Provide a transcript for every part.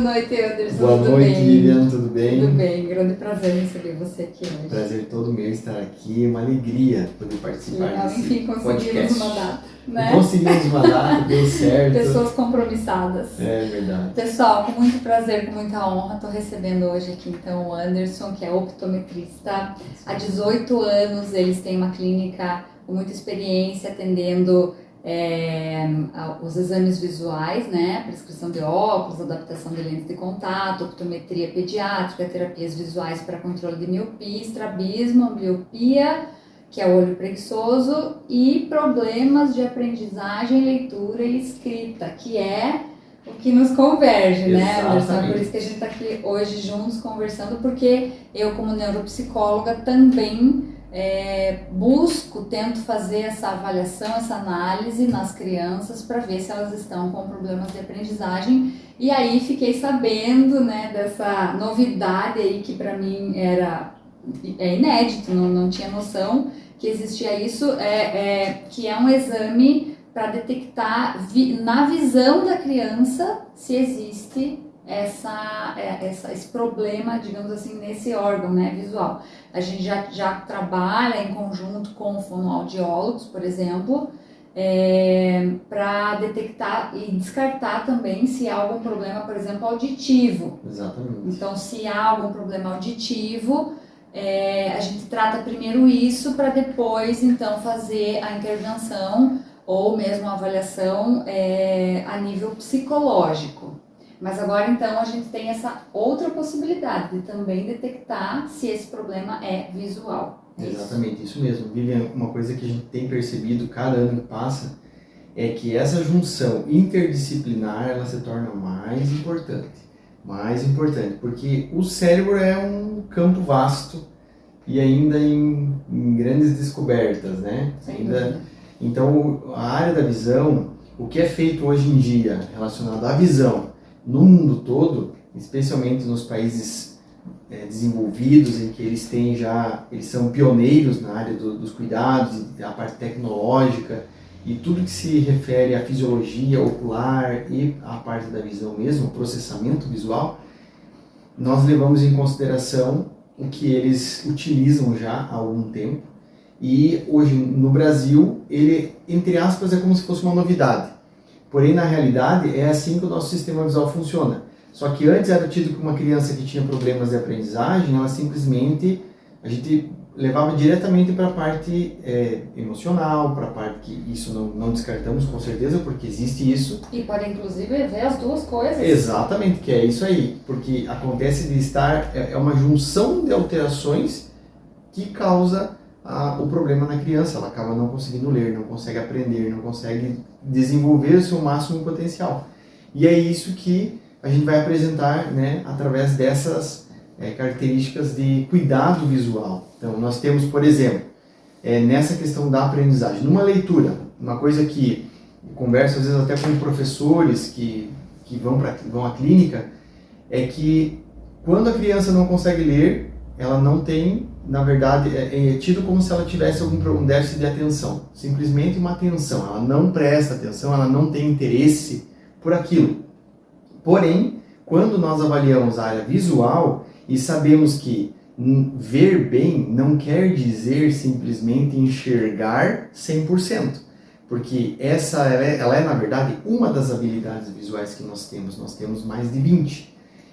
noite, Anderson. Boa Tudo noite, bem? Lilian, tudo bem? Tudo bem, grande prazer em receber você aqui hoje. Prazer todo meu estar aqui, uma alegria poder participar Legal, desse enfim, conseguimos podcast. uma data, né? Conseguimos uma data, deu certo. Pessoas compromissadas. É verdade. Pessoal, com muito prazer, com muita honra, estou recebendo hoje aqui então o Anderson, que é optometrista. Há 18 anos eles têm uma clínica com muita experiência atendendo os exames visuais, né? Prescrição de óculos, adaptação de lentes de contato, optometria pediátrica, terapias visuais para controle de miopia, estrabismo, ambliopia, que é o olho preguiçoso, e problemas de aprendizagem, leitura e escrita, que é o que nos converge, né, Anderson? É por isso que a gente está aqui hoje juntos conversando, porque eu, como neuropsicóloga, também tento fazer essa avaliação, essa análise nas crianças para ver se elas estão com problemas de aprendizagem. E aí fiquei sabendo, né, dessa novidade aí que para mim é inédito, não tinha noção que existia isso, que é um exame para detectar na visão da criança se existe esse problema, digamos assim, nesse órgão, né, visual. A gente já trabalha em conjunto com fonoaudiólogos, por exemplo, para detectar e descartar também se há algum problema, por exemplo, auditivo. Exatamente. Então, se há algum problema auditivo, a gente trata primeiro isso para depois, então, fazer a intervenção ou mesmo a avaliação a nível psicológico. Mas agora, então, a gente tem essa outra possibilidade de também detectar se esse problema é visual. Exatamente, isso mesmo. Vivian, uma coisa que a gente tem percebido cada ano que passa é que essa junção interdisciplinar, ela se torna mais importante, porque o cérebro é um campo vasto e ainda em grandes descobertas, né? Então, a área da visão, o que é feito hoje em dia relacionado à visão no mundo todo, especialmente nos países desenvolvidos, em que eles são pioneiros na área dos cuidados, a parte tecnológica e tudo que se refere à fisiologia ocular e à parte da visão mesmo, o processamento visual, nós levamos em consideração o que eles utilizam já há algum tempo. E hoje no Brasil, ele, entre aspas, é como se fosse uma novidade. Porém, na realidade, é assim que o nosso sistema visual funciona. Só que antes era tido que uma criança que tinha problemas de aprendizagem, a gente levava diretamente para a parte emocional, para a parte que isso não descartamos com certeza, porque existe isso. E pode inclusive ver as duas coisas. Exatamente, que é isso aí. Porque acontece de é uma junção de alterações que causa o problema na criança. Ela acaba não conseguindo ler, não consegue aprender, não consegue desenvolver o seu máximo potencial. E é isso que a gente vai apresentar, né, através dessas características de cuidado visual. Então, nós temos, por exemplo, nessa questão da aprendizagem, numa leitura, uma coisa que eu converso às vezes até com professores que vão à clínica, é que quando a criança não consegue ler, ela não tem, na verdade, é tido como se ela tivesse um déficit de atenção. Simplesmente uma atenção. Ela não presta atenção, ela não tem interesse por aquilo. Porém, quando nós avaliamos a área visual e sabemos que ver bem não quer dizer simplesmente enxergar 100%. Porque ela é, na verdade, uma das habilidades visuais que nós temos. Nós temos mais de 20.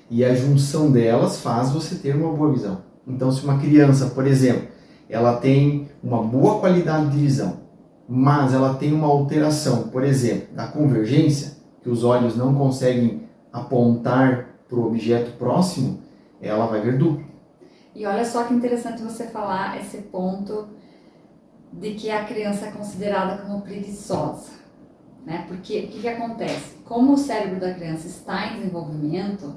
E a junção delas faz você ter uma boa visão. Então, se uma criança, por exemplo, ela tem uma boa qualidade de visão, mas ela tem uma alteração, por exemplo, da convergência, que os olhos não conseguem apontar para o objeto próximo, ela vai ver duplo. E olha só que interessante você falar esse ponto de que a criança é considerada como preguiçosa, né? Porque o que acontece? Como o cérebro da criança está em desenvolvimento,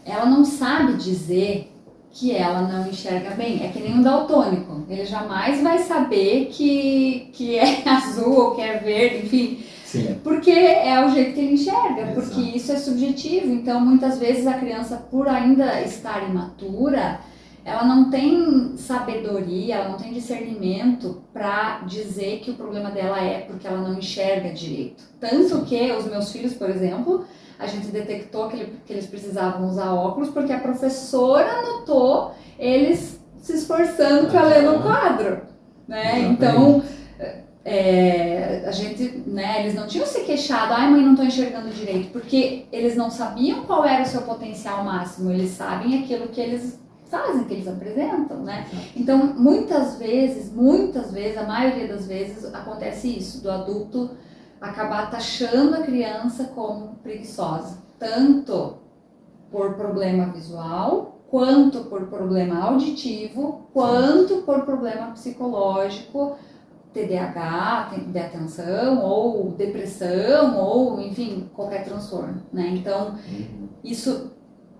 ela não sabe dizer que ela não enxerga bem. É que nem um daltônico. Ele jamais vai saber que é azul ou que é verde, enfim. Sim. Porque é o jeito que ele enxerga, Exato. porque isso é subjetivo. Então, muitas vezes a criança, por ainda estar imatura, ela não tem sabedoria, ela não tem discernimento para dizer que o problema dela é porque ela não enxerga direito. Tanto que os meus filhos, por exemplo, a gente detectou que eles precisavam usar óculos porque a professora notou eles se esforçando para ler no quadro, né? Então, a gente, né, eles não tinham se queixado, ai mãe, não estou enxergando direito, porque eles não sabiam qual era o seu potencial máximo, eles sabem aquilo que eles fazem, que eles apresentam, né? Então, muitas vezes, a maioria das vezes acontece isso, do adulto acabar taxando a criança como preguiçosa, tanto por problema visual, quanto por problema auditivo, quanto por problema psicológico, TDAH, de atenção, ou depressão, ou enfim, qualquer transtorno, né? Então, isso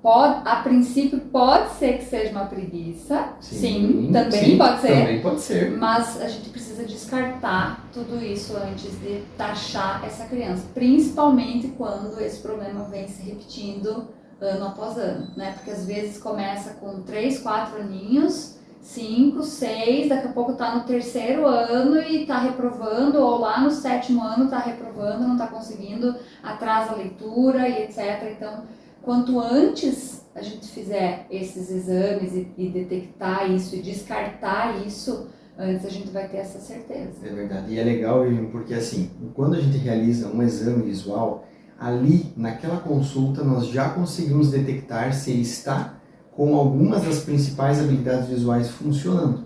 a princípio pode ser que seja uma preguiça, sim, também pode ser, mas a gente precisa descartar tudo isso antes de taxar essa criança, principalmente quando esse problema vem se repetindo ano após ano, né? Porque às vezes começa com 3, 4 aninhos, 5, 6, daqui a pouco está no 3º ano e está reprovando, ou lá no 7º ano está reprovando, não está conseguindo, atrasa a leitura e etc. Então, quanto antes a gente fizer esses exames e detectar isso e descartar isso, antes a gente vai ter essa certeza. É verdade. E é legal, porque assim, quando a gente realiza um exame visual, ali, naquela consulta, nós já conseguimos detectar se ele está com algumas das principais habilidades visuais funcionando.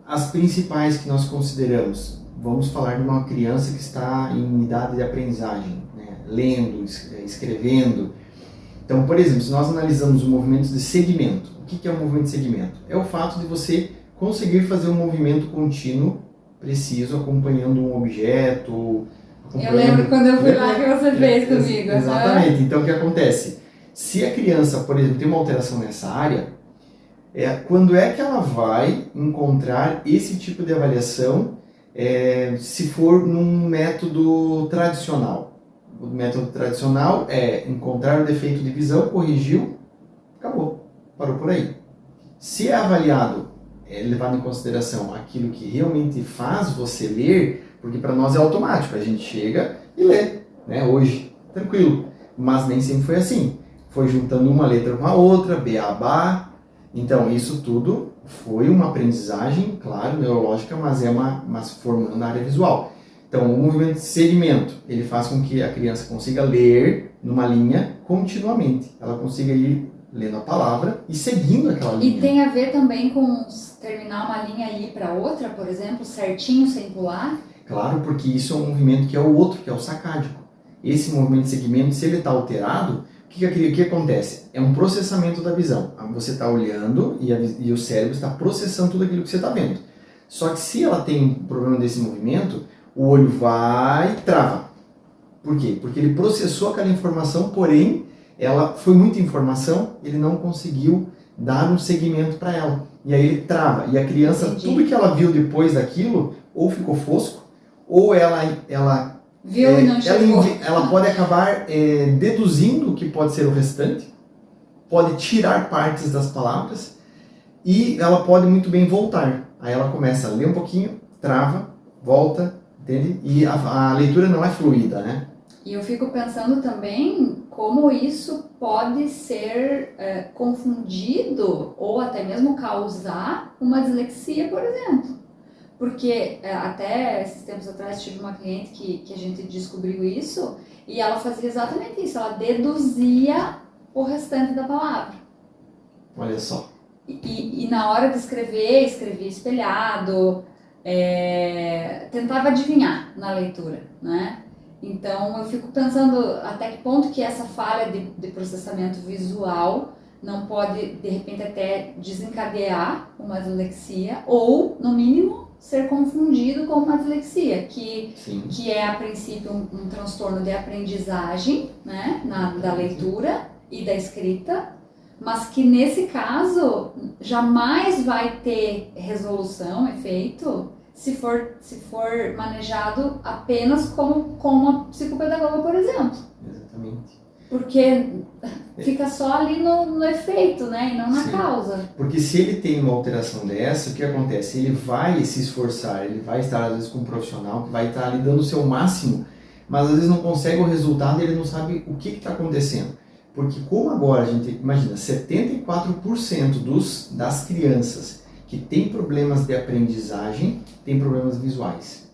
As principais que nós consideramos, vamos falar de uma criança que está em idade de aprendizagem, né? Lendo, escrevendo. Então, por exemplo, se nós analisamos o movimento de segmento, o que é o movimento de segmento? É o fato de você conseguir fazer um movimento contínuo, preciso, acompanhando um objeto. Eu lembro quando eu fui lá que você fez comigo. Exatamente. Então, o que acontece? Se a criança, por exemplo, tem uma alteração nessa área, quando é que ela vai encontrar esse tipo de avaliação se for num método tradicional? O método tradicional é encontrar o defeito de visão, corrigiu, acabou, parou por aí. Se é avaliado, levado em consideração aquilo que realmente faz você ler, porque para nós é automático, a gente chega e lê, né? Hoje, tranquilo, mas nem sempre foi assim. Foi juntando uma letra com a outra, beabá. Então, isso tudo foi uma aprendizagem, claro, neurológica, mas formando na área visual. Então, o movimento de segmento, ele faz com que a criança consiga ler numa linha continuamente. Ela consiga ir lendo a palavra e seguindo aquela linha. E tem a ver também com terminar uma linha e ir para outra, por exemplo, certinho, sem pular? Claro, porque isso é um movimento que é o outro, que é o sacádico. Esse movimento de segmento, se ele está alterado, o que acontece? É um processamento da visão. Você está olhando e o cérebro está processando tudo aquilo que você está vendo. Só que se ela tem um problema desse movimento, o olho vai e trava. Por quê? Porque ele processou aquela informação, porém, ela foi muita informação, ele não conseguiu dar um segmento para ela. E aí ele trava. E a criança, tudo que ela viu depois daquilo, ou ficou fosco, ou ela viu e não chegou. Ela pode acabar deduzindo o que pode ser o restante, pode tirar partes das palavras e ela pode muito bem voltar. Aí ela começa a ler um pouquinho, trava, volta, entende? E a leitura não é fluida, né? E eu fico pensando também como isso pode ser confundido ou até mesmo causar uma dislexia, por exemplo. Porque até esses tempos atrás tive uma cliente que a gente descobriu isso e ela fazia exatamente isso, ela deduzia o restante da palavra. Olha só. E na hora de escrevia espelhado, tentava adivinhar na leitura, né? Então eu fico pensando até que ponto que essa falha de processamento visual não pode, de repente, até desencadear uma dislexia ou, no mínimo, ser confundido com uma dislexia, que é, a princípio, um transtorno de aprendizagem, né, da leitura e da escrita, mas que, nesse caso, jamais vai ter resolução, efeito, se for manejado apenas como uma psicopedagoga, por exemplo. Exatamente. Porque fica só ali no efeito, né? E não na causa. Porque se ele tem uma alteração dessa, o que acontece? Ele vai se esforçar, ele vai estar às vezes com um profissional que vai estar ali dando o seu máximo mas às vezes não consegue o resultado e ele não sabe o que está acontecendo. Porque como agora a gente, imagina, 74% das crianças que têm problemas de aprendizagem têm problemas visuais.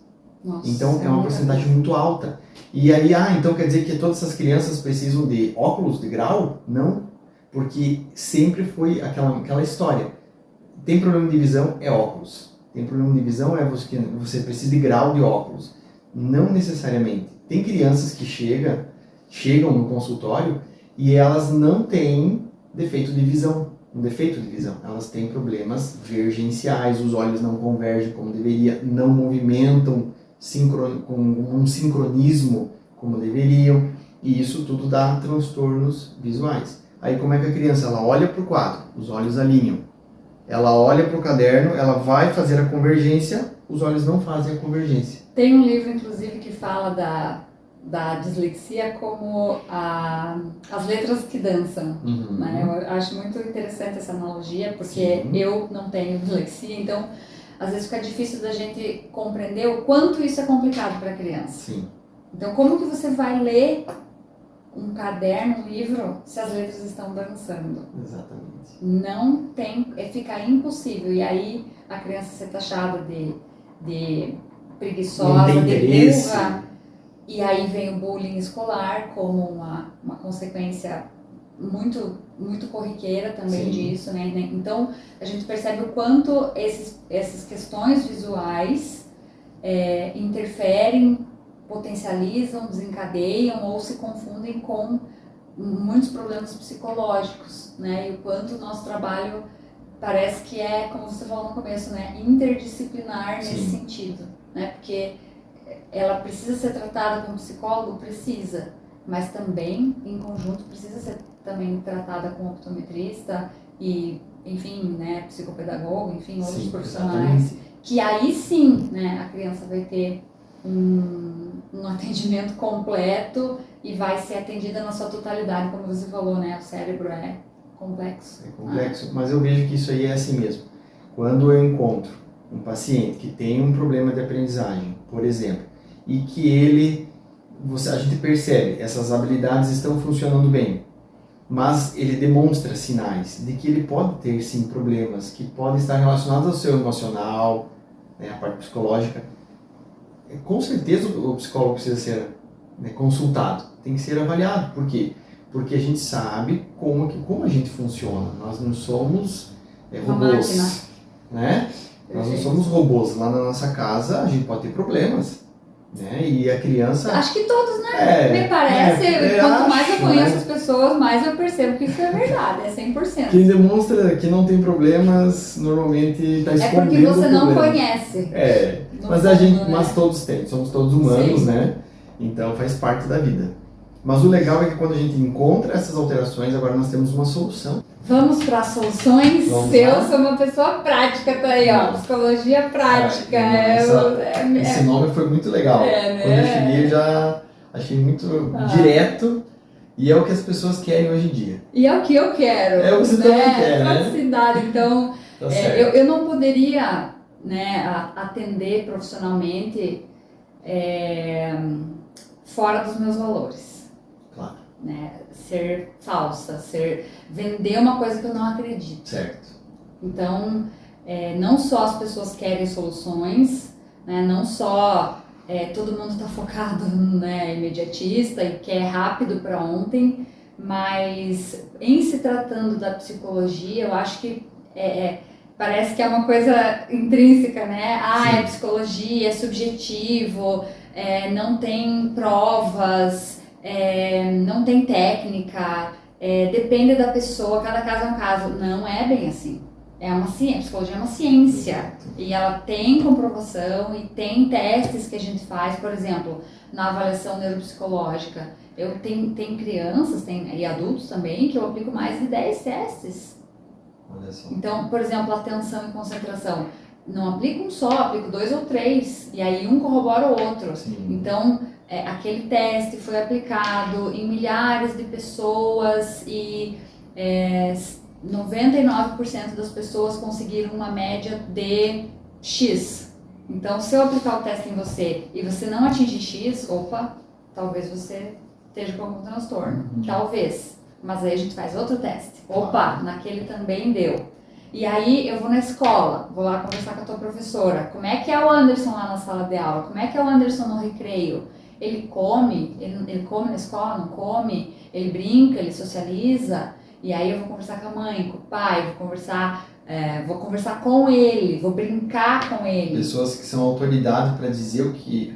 Nossa, Então é uma porcentagem muito alta. E aí, então quer dizer que todas essas crianças precisam de óculos de grau? Não, porque sempre foi aquela história. Tem problema de visão, é óculos. Tem problema de visão, é você precisa de grau de óculos. Não necessariamente. Tem crianças que chegam no consultório e elas não têm defeito de visão. Um defeito de visão. Elas têm problemas vergenciais, os olhos não convergem como deveria, não movimentam com um sincronismo como deveriam, e isso tudo dá transtornos visuais. Aí como é que a criança, ela olha para o quadro, os olhos alinham, ela olha para o caderno, ela vai fazer a convergência, os olhos não fazem a convergência. Tem um livro, inclusive, que fala da dislexia como as letras que dançam. Uhum. Né? Eu acho muito interessante essa analogia, porque Sim. eu não tenho dislexia, então às vezes fica difícil da gente compreender o quanto isso é complicado para a criança. Sim. Então, como que você vai ler um caderno, um livro, se as letras estão dançando? Exatamente. Não tem, fica impossível. E aí a criança ser taxada de preguiçosa, de burra. E aí vem o bullying escolar como uma consequência muito, muito corriqueira também. Sim. Disso, né? Então, a gente percebe o quanto essas questões visuais interferem, potencializam, desencadeiam ou se confundem com muitos problemas psicológicos, né? E o quanto o nosso trabalho parece que é, como você falou no começo, né, interdisciplinar. Sim. Nesse sentido, né? Porque ela precisa ser tratada como psicólogo, precisa, mas também em conjunto precisa ser também tratada com optometrista e, enfim, né, psicopedagogo, enfim, outros. Sim, profissionais, exatamente. Que aí sim, né, a criança vai ter um atendimento completo e vai ser atendida na sua totalidade, como você falou, né? O cérebro é complexo. É complexo, mas eu vejo que isso aí é assim mesmo. Quando eu encontro um paciente que tem um problema de aprendizagem, por exemplo, e que a gente percebe, essas habilidades estão funcionando bem, mas ele demonstra sinais de que ele pode ter sim problemas, que podem estar relacionados ao seu emocional, né, a parte psicológica. Com certeza o psicólogo precisa ser, né, consultado, tem que ser avaliado. Por quê? Porque a gente sabe como a gente funciona. Nós não somos robôs, né? Nós não somos robôs. Lá na nossa casa a gente pode ter problemas, né? E a criança... Acho que todos, né? Me parece, quanto mais eu conheço as pessoas, mais eu percebo que isso é verdade, é 100%. Quem demonstra que não tem problemas, normalmente está escondendo o problema. É porque você não conhece. Mas todos têm, somos todos humanos. Sim. Né? Então faz parte da vida. Mas o legal é que quando a gente encontra essas alterações, agora nós temos uma solução. Vamos para as soluções? Eu sou uma pessoa prática, tá aí, ó. Psicologia prática. Esse nome foi muito legal. Né? Quando eu cheguei, eu já achei muito direto. E é o que as pessoas querem hoje em dia. E é o que eu quero. É o que você também quer, né? Praticidade. Então, tá eu não poderia, né, atender profissionalmente fora dos meus valores. Claro. Né? Ser falsa, vender uma coisa que eu não acredito. Certo. Então, não só as pessoas querem soluções, né? Não só todo mundo está focado, né, imediatista e quer rápido para ontem, mas em se tratando da psicologia, eu acho que parece que é uma coisa intrínseca, né? Sim. É psicologia, é subjetivo, não tem provas, não tem técnica, depende da pessoa, cada caso é um caso. Não é bem assim. É uma ciência, a psicologia é uma ciência. Exato. E ela tem comprovação e tem testes que a gente faz, por exemplo, na avaliação neuropsicológica. Eu tenho crianças e adultos também que eu aplico mais de 10 testes. Olha só. Então, por exemplo, atenção e concentração. Não aplico um só, aplico 2 ou 3. E aí um corrobora o outro. Sim. Então, aquele teste foi aplicado em milhares de pessoas e 99% das pessoas conseguiram uma média de X. Então, se eu aplicar o teste em você e você não atingir X, opa, talvez você esteja com algum transtorno. Talvez. Mas aí a gente faz outro teste. Opa, naquele também deu. E aí eu vou na escola, vou lá conversar com a tua professora. Como é que é o Anderson lá na sala de aula? Como é que é o Anderson no recreio? Ele come? Ele come na escola? Não come? Ele brinca? Ele socializa? E aí eu vou conversar com a mãe, com o pai, vou conversar com ele, vou brincar com ele. Pessoas que são autoridade para dizer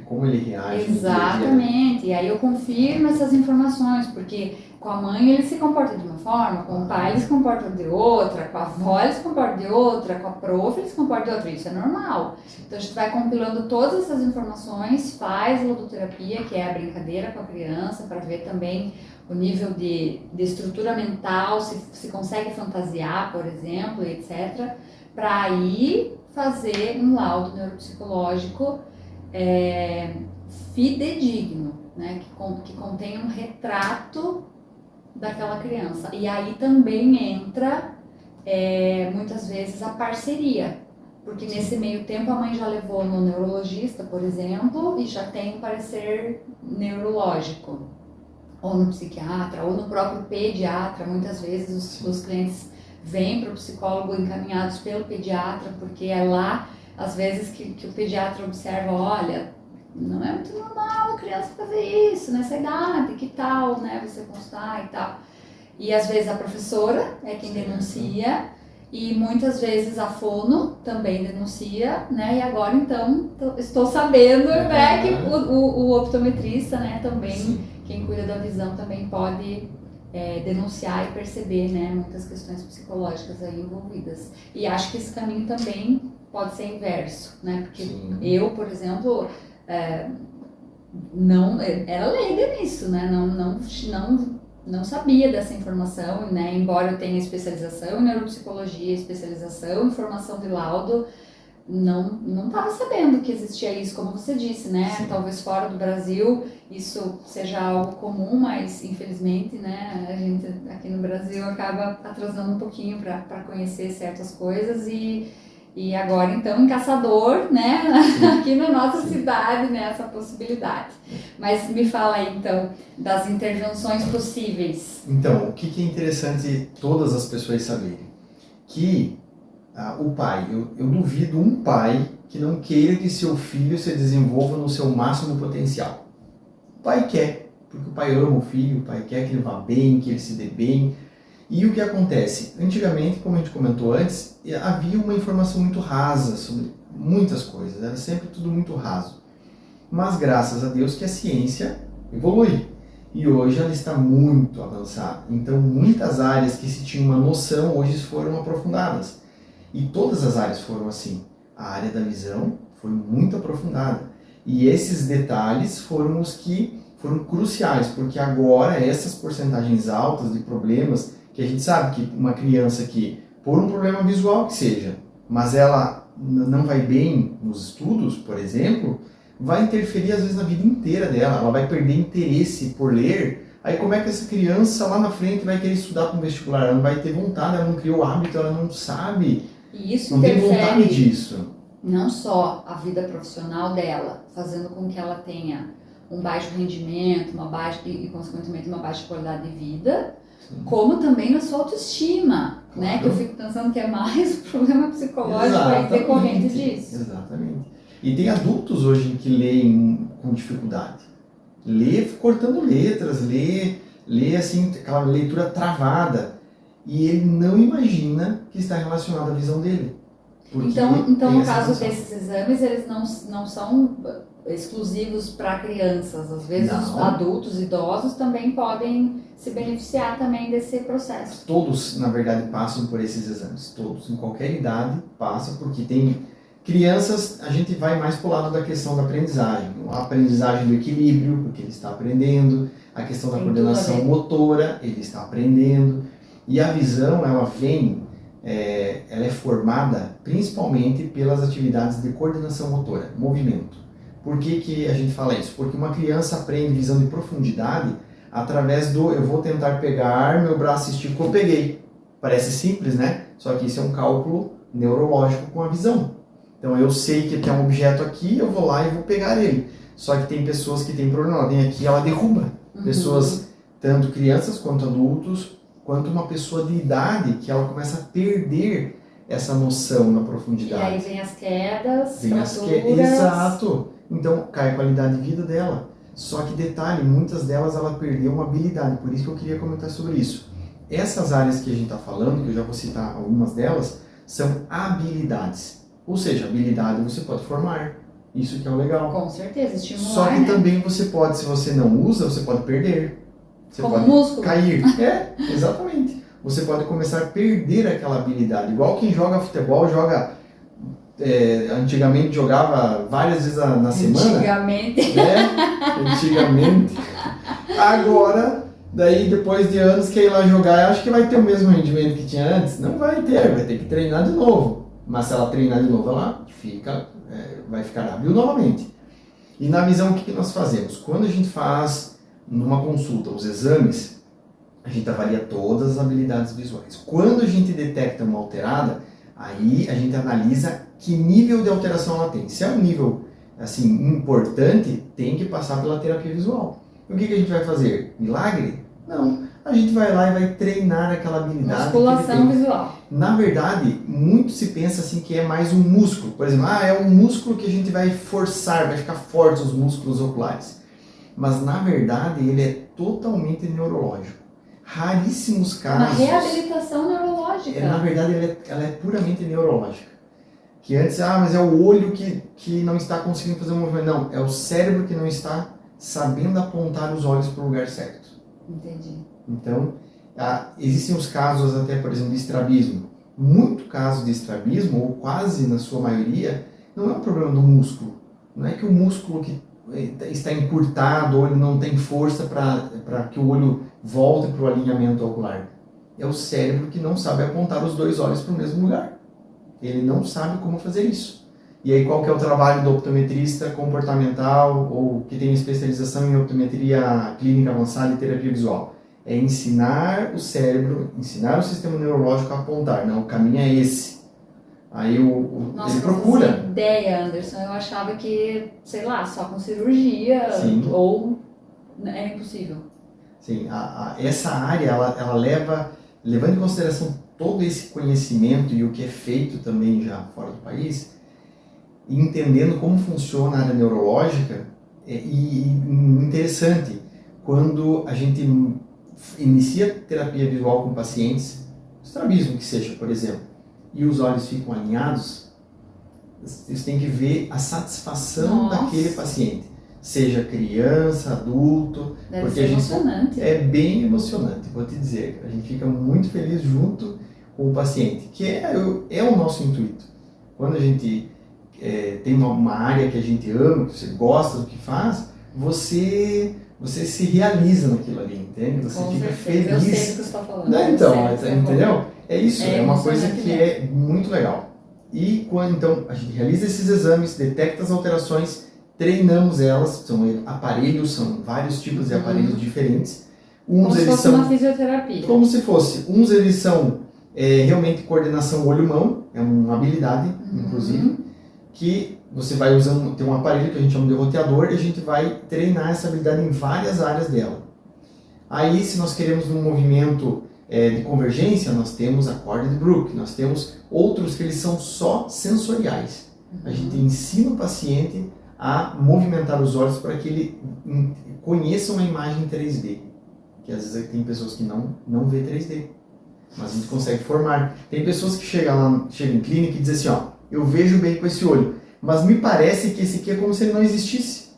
como ele reage. Exatamente. E aí eu confirmo essas informações, porque com a mãe ele se comporta de uma forma, com o pai ele se comporta de outra, com a avó ele se comporta de outra, com a prof ele se comporta de outra. Isso é normal. Então a gente vai compilando todas essas informações, faz ludoterapia, que é a brincadeira com a criança, para ver também o nível de estrutura mental, se consegue fantasiar, por exemplo, etc. Para aí fazer um laudo neuropsicológico fidedigno, né? Que contém um retrato daquela criança. E aí também entra, muitas vezes, a parceria. Porque nesse meio tempo a mãe já levou no neurologista, por exemplo, e já tem um parecer neurológico. Ou no psiquiatra, ou no próprio pediatra. Muitas vezes os clientes vêm para o psicólogo encaminhados pelo pediatra, porque é lá, às vezes, que o pediatra observa, olha, não é muito normal a criança fazer isso nessa idade, que tal, né, você consultar e tal. E às vezes a professora é quem denuncia, e muitas vezes a fono também denuncia, né, e agora então estou sabendo, né, que o optometrista, né, também... Sim. Quem cuida da visão também pode denunciar e perceber, né, muitas questões psicológicas aí envolvidas. E acho que esse caminho também pode ser inverso, né? Porque eu, por exemplo, não era leiga nisso, né? Não sabia dessa informação, né? Embora eu tenha especialização em neuropsicologia, especialização em formação de laudo, não estava sabendo que existia isso, como você disse, né? Sim. Talvez fora do Brasil isso seja algo comum, mas infelizmente, né, a gente aqui no Brasil acaba atrasando um pouquinho para conhecer certas coisas e agora então em Caçador, né, aqui na nossa cidade, né, essa possibilidade. Mas me fala aí então das intervenções possíveis. Então, o que é interessante todas as pessoas saberem? Que o pai, eu duvido um pai que não queira que seu filho se desenvolva no seu máximo potencial. O pai quer, porque o pai ama o filho, o pai quer que ele vá bem, que ele se dê bem. E o que acontece? Antigamente, como a gente comentou antes, havia uma informação muito rasa sobre muitas coisas, era sempre tudo muito raso. Mas graças a Deus que a ciência evolui. E hoje ela está muito avançada. Então muitas áreas que se tinha uma noção, hoje foram aprofundadas. E todas as áreas foram assim. A área da visão foi muito aprofundada. E esses detalhes foram os que foram cruciais, porque agora essas porcentagens altas de problemas, que a gente sabe que uma criança que, por um problema visual que seja, mas ela não vai bem nos estudos, por exemplo, vai interferir às vezes na vida inteira dela, ela vai perder interesse por ler. Aí como é que essa criança lá na frente vai querer estudar para um vestibular? Ela não vai ter vontade, ela não criou o hábito, ela não sabe, e isso não tem vontade disso. Não só a vida profissional dela, fazendo com que ela tenha um baixo rendimento, e consequentemente uma baixa qualidade de vida, sim, como também na sua autoestima, claro, né? Que eu fico pensando que é mais problema psicológico aí decorrente disso. Exatamente. E tem adultos hoje que leem com dificuldade. Lê cortando letras, lê assim, aquela leitura travada. E ele não imagina que está relacionado à visão dele. Então no caso desses exames, eles não são exclusivos para crianças. Às vezes os adultos, idosos também podem se beneficiar também desse processo. Todos, na verdade, passam por esses exames. Todos, em qualquer idade, passam, porque tem crianças, a gente vai mais para o lado da questão da aprendizagem. A aprendizagem do equilíbrio, porque ele está aprendendo. A questão da coordenação motora, ele está aprendendo. E a visão, ela é formada principalmente pelas atividades de coordenação motora, movimento. Por que a gente fala isso? Porque uma criança aprende visão de profundidade através eu vou tentar pegar, meu braço esticou, peguei. Parece simples, né? Só que isso é um cálculo neurológico com a visão. Então eu sei que tem um objeto aqui, eu vou lá e vou pegar ele. Só que tem pessoas que têm problema, ela vem aqui, ela derruba. Pessoas, tanto crianças quanto adultos, quanto uma pessoa de idade, que ela começa a perder essa noção na profundidade. E aí vem as quedas, Exato. Então cai a qualidade de vida dela. Só que detalhe, muitas delas ela perdeu uma habilidade, por isso que eu queria comentar sobre isso. Essas áreas que a gente está falando, que eu já vou citar algumas delas, são habilidades. Ou seja, habilidade você pode formar. Isso que é o legal. Com certeza, estimular, só que também você pode, se você não usa, você pode perder. Você como pode músculo. cair. Exatamente. Você pode começar a perder aquela habilidade. Igual quem joga futebol, antigamente jogava várias vezes na semana. Antigamente. Agora, daí depois de anos que ir lá jogar, acho que vai ter o mesmo rendimento que tinha antes. Não vai ter que treinar de novo. Mas se ela treinar de novo, ela vai ficar hábil novamente. E na visão, o que nós fazemos? Quando a gente faz numa consulta os exames, a gente avalia todas as habilidades visuais. Quando a gente detecta uma alterada, aí a gente analisa que nível de alteração ela tem. Se é um nível assim, importante, tem que passar pela terapia visual. E o que a gente vai fazer? Milagre? Não. A gente vai lá e vai treinar aquela habilidade. Musculação visual. Na verdade, muito se pensa assim que é mais um músculo. Por exemplo, é um músculo que a gente vai forçar, vai ficar forte os músculos oculares. Mas na verdade ele é totalmente neurológico. Raríssimos casos... Uma reabilitação neurológica. Na verdade ela é puramente neurológica. Que antes, mas é o olho que não está conseguindo fazer um movimento. Não, é o cérebro que não está sabendo apontar os olhos para o lugar certo. Entendi. Então, existem os casos até, por exemplo, de estrabismo. Muito caso de estrabismo, ou quase na sua maioria, não é um problema do músculo. Não é que o músculo que está encurtado ou ele não tem força para que o olho volte para o alinhamento ocular. É o cérebro que não sabe apontar os dois olhos para o mesmo lugar. Ele não sabe como fazer isso. E aí qual que é o trabalho do optometrista comportamental ou que tem especialização em optometria clínica avançada e terapia visual? É ensinar o cérebro, ensinar o sistema neurológico a apontar. Não, o caminho é esse. Aí ele procura. Nossa, ideia, Anderson. Eu achava que, sei lá, só com cirurgia. Sim. Ou é impossível. Sim, essa área, ela levando em consideração todo esse conhecimento e o que é feito também já fora do país, e entendendo como funciona a área neurológica, e interessante, quando a gente inicia terapia visual com pacientes, estrabismo que seja, por exemplo, e os olhos ficam alinhados, eles têm que ver a satisfação daquele paciente, seja criança, adulto. Deve porque ser emocionante. É bem emocionante, vou te dizer. A gente fica muito feliz junto com o paciente, que é o nosso intuito. Quando a gente tem uma área que a gente ama, que você gosta do que faz, você se realiza naquilo ali, entende? Você Com fica certeza. feliz. Eu sei do que você está falando. Não, então, entendeu? É isso, É uma coisa que emocionante é muito legal. E quando então a gente realiza esses exames, detecta as alterações, treinamos elas, são aparelhos, são vários tipos de aparelhos diferentes. Como se fosse uma fisioterapia. Como se fosse. Uns eles são realmente coordenação olho-mão, é uma habilidade, inclusive, que você vai usando, tem um aparelho que a gente chama de roteador, e a gente vai treinar essa habilidade em várias áreas dela. Aí, se nós queremos um movimento de convergência, nós temos a corda de Brook, nós temos outros que eles são só sensoriais. A gente ensina o paciente a movimentar os olhos para que ele conheça uma imagem 3D. Que às vezes tem pessoas que não vê 3D, mas a gente consegue formar. Tem pessoas que chegam em clínica e dizem assim, eu vejo bem com esse olho, mas me parece que esse aqui é como se ele não existisse.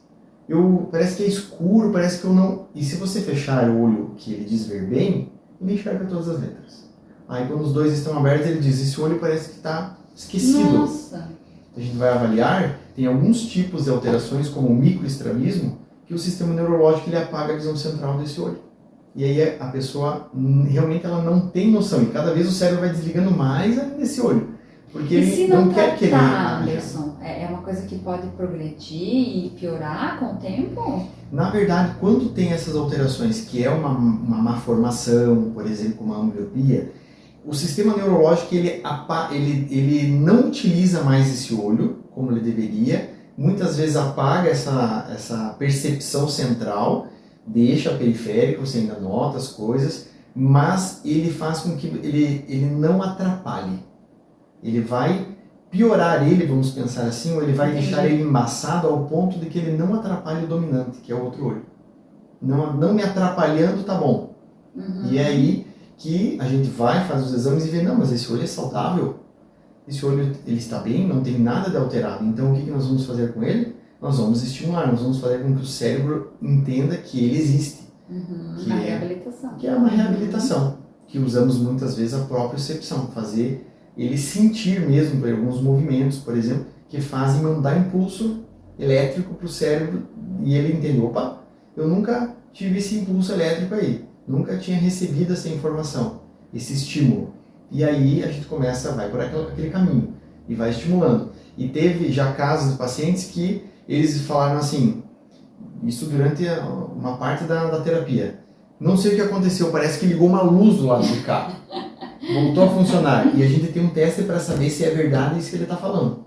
Parece que é escuro, parece que eu não... E se você fechar o olho que ele diz ver bem, ele enxerga todas as letras. Aí quando os dois estão abertos, ele diz, esse olho parece que está esquecido. Nossa! A gente vai avaliar, tem alguns tipos de alterações, como o microestrabismo, que o sistema neurológico ele apaga a visão central desse olho. E aí a pessoa, realmente ela não tem noção, e cada vez o cérebro vai desligando mais desse olho. Porque ele não quer que ele... Anderson, é uma coisa que pode progredir e piorar com o tempo? Na verdade, quando tem essas alterações, que é uma má formação, por exemplo, como a ambliopia, o sistema neurológico ele não utiliza mais esse olho, como ele deveria, muitas vezes apaga essa percepção central, deixa a periférica, você ainda nota as coisas, mas ele faz com que ele não atrapalhe. Ele vai piorar ele, vamos pensar assim, ou ele vai deixar ele embaçado ao ponto de que ele não atrapalhe o dominante, que é o outro olho. Não me atrapalhando, tá bom. E é aí que a gente vai, faz os exames e vê, não, mas esse olho é saudável, esse olho ele está bem, não tem nada de alterado. Então o que nós vamos fazer com ele? Nós vamos estimular, nós vamos fazer com que o cérebro entenda que ele existe. Que reabilitação. Que é uma reabilitação, que usamos muitas vezes a propriocepção, fazer ele sentir mesmo por alguns movimentos, por exemplo, que fazem mandar impulso elétrico para o cérebro e ele entende, opa, eu nunca tive esse impulso elétrico aí, nunca tinha recebido essa informação, esse estímulo. E aí a gente vai por aquele caminho e vai estimulando. E teve já casos de pacientes que eles falaram assim, isso durante uma parte da terapia, não sei o que aconteceu, parece que ligou uma luz do lado de cá, voltou a funcionar. E a gente tem um teste para saber se é verdade isso que ele está falando.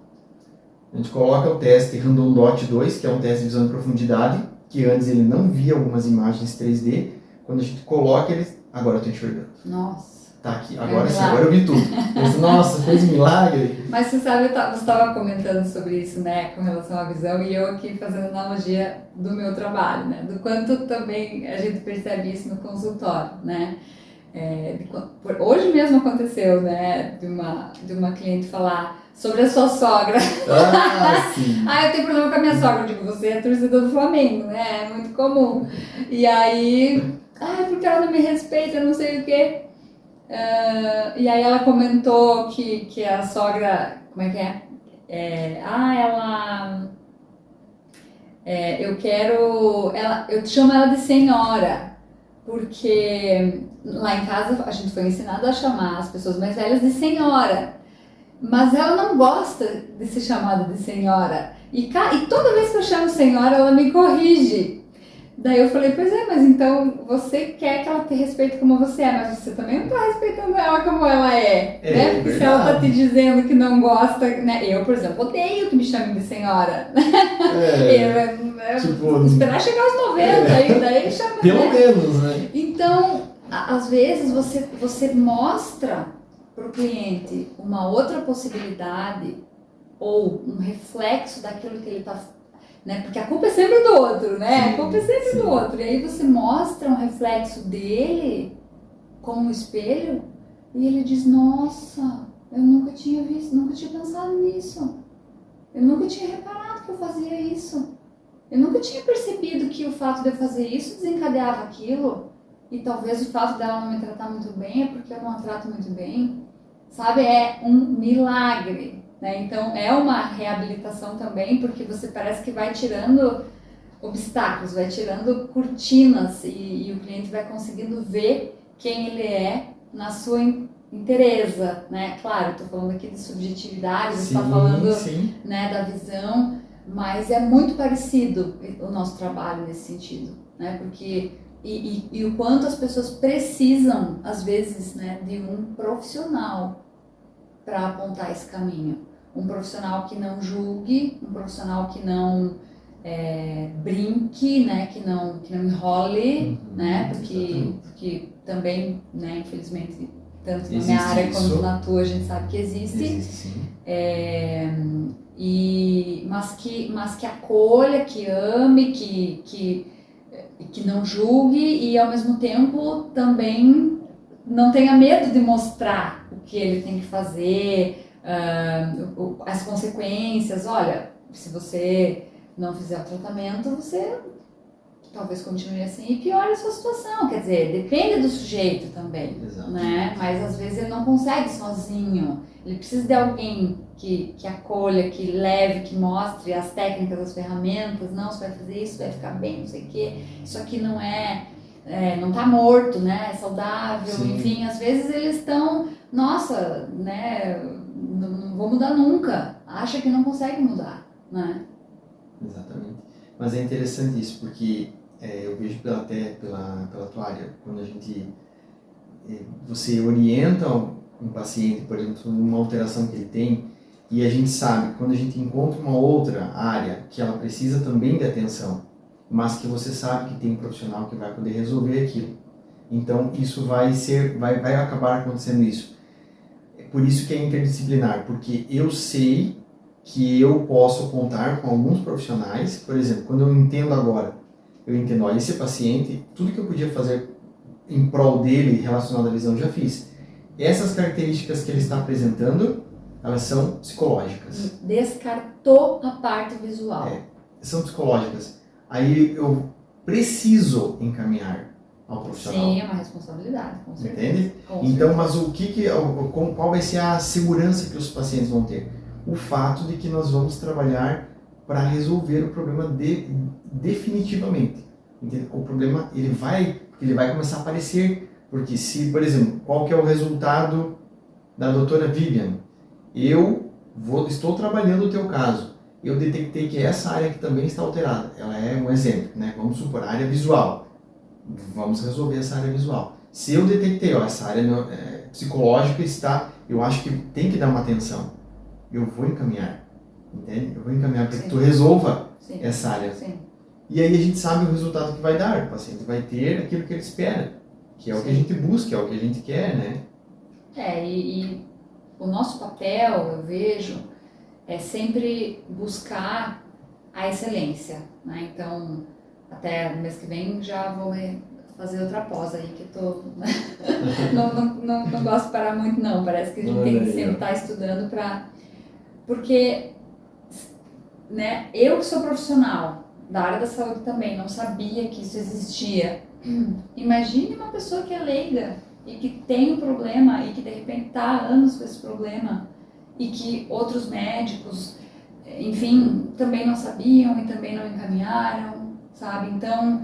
A gente coloca o teste Random Dot 2, que é um teste de visão de profundidade, que antes ele não via algumas imagens 3D. Quando a gente coloca, ele... Agora eu estou enxergando. Nossa. Tá aqui, agora sim, agora eu vi tudo. Penso, nossa, fez um milagre. Mas você sabe, você estava comentando sobre isso, né, com relação à visão, e eu aqui fazendo analogia do meu trabalho, né, do quanto também a gente percebe isso no consultório, né. Hoje mesmo aconteceu, né, de uma cliente falar sobre a sua sogra. Ah, sim. Eu tenho problema com a minha sogra. Eu digo, você é torcedor do Flamengo, né? É muito comum. E aí, porque ela não me respeita, não sei o quê. E aí ela comentou que a sogra, como é que é? Eu chamo ela de senhora, porque lá em casa a gente foi ensinado a chamar as pessoas mais velhas de senhora, mas ela não gosta de ser chamada de senhora, e toda vez que eu chamo senhora ela me corrige. Daí eu falei, pois é, mas então você quer que ela te respeite como você é, mas você também não tá respeitando ela como ela é, né? Porque verdade. se ela tá te dizendo que não gosta, né? Eu, por exemplo, odeio que me chamem de senhora. Tipo, esperar chegar aos 90, daí chama, pelo né? menos, né? Então, às vezes você mostra pro cliente uma outra possibilidade ou um reflexo daquilo que ele tá, né? Porque a culpa é sempre do outro, né? Sim, a culpa é sempre sim. do outro. E aí você mostra um reflexo dele como um espelho e ele diz, nossa, eu nunca tinha visto, nunca tinha pensado nisso. Eu nunca tinha reparado que eu fazia isso. Eu nunca tinha percebido que o fato de eu fazer isso desencadeava aquilo. E talvez o fato dela não me tratar muito bem é porque eu não a trato muito bem. Sabe? É um milagre. Né? Então é uma reabilitação também, porque você parece que vai tirando obstáculos, vai tirando cortinas e o cliente vai conseguindo ver quem ele é na sua inteireza, né? Claro, estou falando aqui de subjetividade, você está falando né, da visão, mas é muito parecido o nosso trabalho nesse sentido, né? Porque e o quanto as pessoas precisam, às vezes, né, de um profissional para apontar esse caminho. Um profissional que não julgue, um profissional que não brinque, né, que não enrole, né, porque também, né, infelizmente, tanto na minha área quanto na tua, a gente sabe que existe. Sim. Mas que acolha, que ame, que não julgue e ao mesmo tempo também não tenha medo de mostrar o que ele tem que fazer, as consequências. Olha, se você não fizer o tratamento, você talvez continue assim e piore a sua situação. Quer dizer, depende do sujeito também, né? Mas às vezes ele não consegue sozinho. Ele precisa de alguém que acolha, que leve, que mostre as técnicas, as ferramentas. Não, você vai fazer isso, vai ficar bem, não sei o quê. Isso aqui não não tá morto, né? É saudável. Sim. Enfim, às vezes eles estão, nossa, né? Não vou mudar nunca. Acha que não consegue mudar, né? Exatamente. Mas é interessante isso, porque eu vejo até pela tua área, quando você orienta um paciente, por exemplo, sobre uma alteração que ele tem, E a gente sabe que quando a gente encontra uma outra área que ela precisa também de atenção, mas que você sabe que tem um profissional que vai poder resolver aquilo. Então isso vai acabar acontecendo isso. É por isso que é interdisciplinar, porque eu sei que eu posso contar com alguns profissionais, por exemplo, quando eu entendo agora, eu entendo, ó, esse paciente, tudo que eu podia fazer em prol dele relacionado à visão eu já fiz. Essas características que ele está apresentando, elas são psicológicas. Descartou a parte visual. São psicológicas. Aí eu preciso encaminhar ao profissional. Sim, é uma responsabilidade, com certeza. Entende? Então, mas qual vai ser a segurança que os pacientes vão ter? O fato de que nós vamos trabalhar para resolver o problema definitivamente. Entende? O problema ele vai começar a aparecer, porque se, por exemplo, qual que é o resultado da doutora Vivian? Estou trabalhando o teu caso. Eu detectei que essa área que também está alterada. Ela é um exemplo, né? Vamos supor, a área visual. Vamos resolver essa área visual. Se eu detectei, essa área psicológica está, eu acho que tem que dar uma atenção. Eu vou encaminhar, entende? Eu vou encaminhar para que tu resolva essa área. Sim. E aí a gente sabe o resultado que vai dar. O paciente vai ter aquilo que ele espera, que é o que a gente busca, é o que a gente quer, né? E o nosso papel, eu vejo, é sempre buscar a excelência, né? Então, até no mês que vem já vou fazer outra pós aí, que eu tô... não gosto de parar muito, não. Parece que a gente tem que sempre estar estudando porque, né, eu que sou profissional da área da saúde também, não sabia que isso existia. Imagine uma pessoa que é leiga e que tem um problema e que de repente está há anos com esse problema e que outros médicos, enfim, também não sabiam e também não encaminharam, sabe? Então,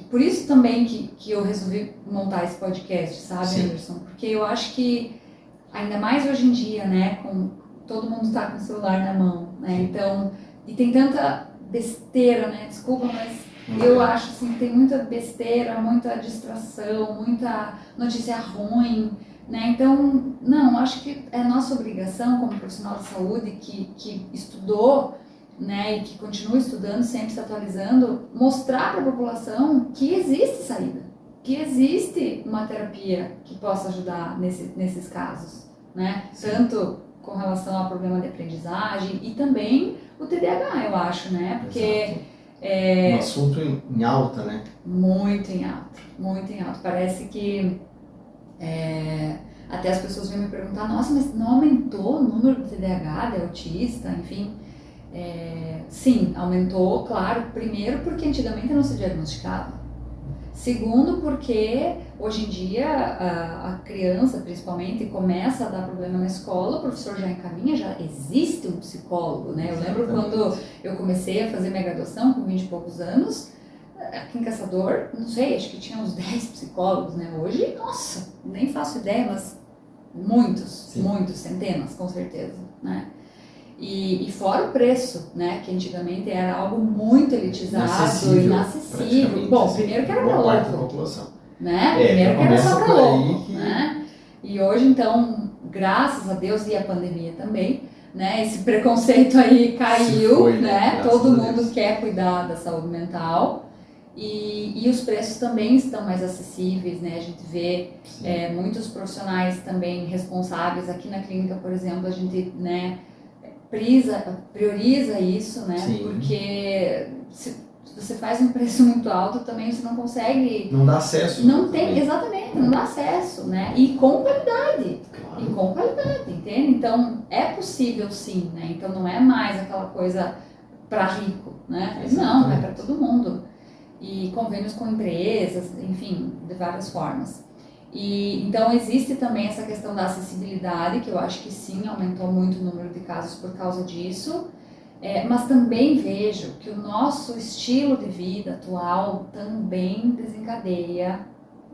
por isso também que eu resolvi montar esse podcast, sabe, Sim. Anderson? Porque eu acho que, ainda mais hoje em dia, né, todo mundo está com o celular na mão, né? Então, e tem tanta besteira, né? Desculpa, mas eu acho assim, que tem muita besteira, muita distração, muita notícia ruim, né? Então, não, acho que é nossa obrigação como profissional de saúde que estudou, né, e que continua estudando, sempre se atualizando, mostrar para a população que existe saída, que existe uma terapia que possa ajudar nesses casos, né? Tanto com relação ao problema de aprendizagem e também o TDAH, eu acho, né? Porque um assunto em alta, né? Muito em alta, muito em alta. Parece que até as pessoas vêm me perguntar, nossa, mas não aumentou o número de TDAH, de autista, enfim. Sim, aumentou, claro, primeiro porque antigamente não se diagnosticava. Segundo, porque hoje em dia a criança, principalmente, começa a dar problema na escola, o professor já encaminha, já existe um psicólogo, né? Eu lembro quando eu comecei a fazer minha graduação, com 20 e poucos anos, aqui em Caçador, não sei, acho que tinha uns 10 psicólogos, né? Hoje, nossa, nem faço ideia, mas muitos, centenas, com certeza, né? E fora o preço, né, que antigamente era algo muito elitizado, inacessível. Bom, primeiro que era para louco, né? Primeiro que era só para louco, né? E hoje, então, graças a Deus e a pandemia também, né, esse preconceito aí caiu, né? Todo mundo quer cuidar da saúde mental. E os preços também estão mais acessíveis, né? A gente vê muitos profissionais também responsáveis. Aqui na clínica, por exemplo, a gente, né, prioriza isso, né? Sim. Porque se você faz um preço muito alto, também você não consegue... Não dá acesso. Não tem, exatamente, não dá acesso, né? E com qualidade. Claro. E com qualidade, entende? Então, é possível sim, né? Então, não é mais aquela coisa para rico, né? Exatamente. Não, é para todo mundo. E convênios com empresas, enfim, de várias formas. E então existe também essa questão da acessibilidade, que eu acho que sim, aumentou muito o número de casos por causa disso, mas também vejo que o nosso estilo de vida atual também desencadeia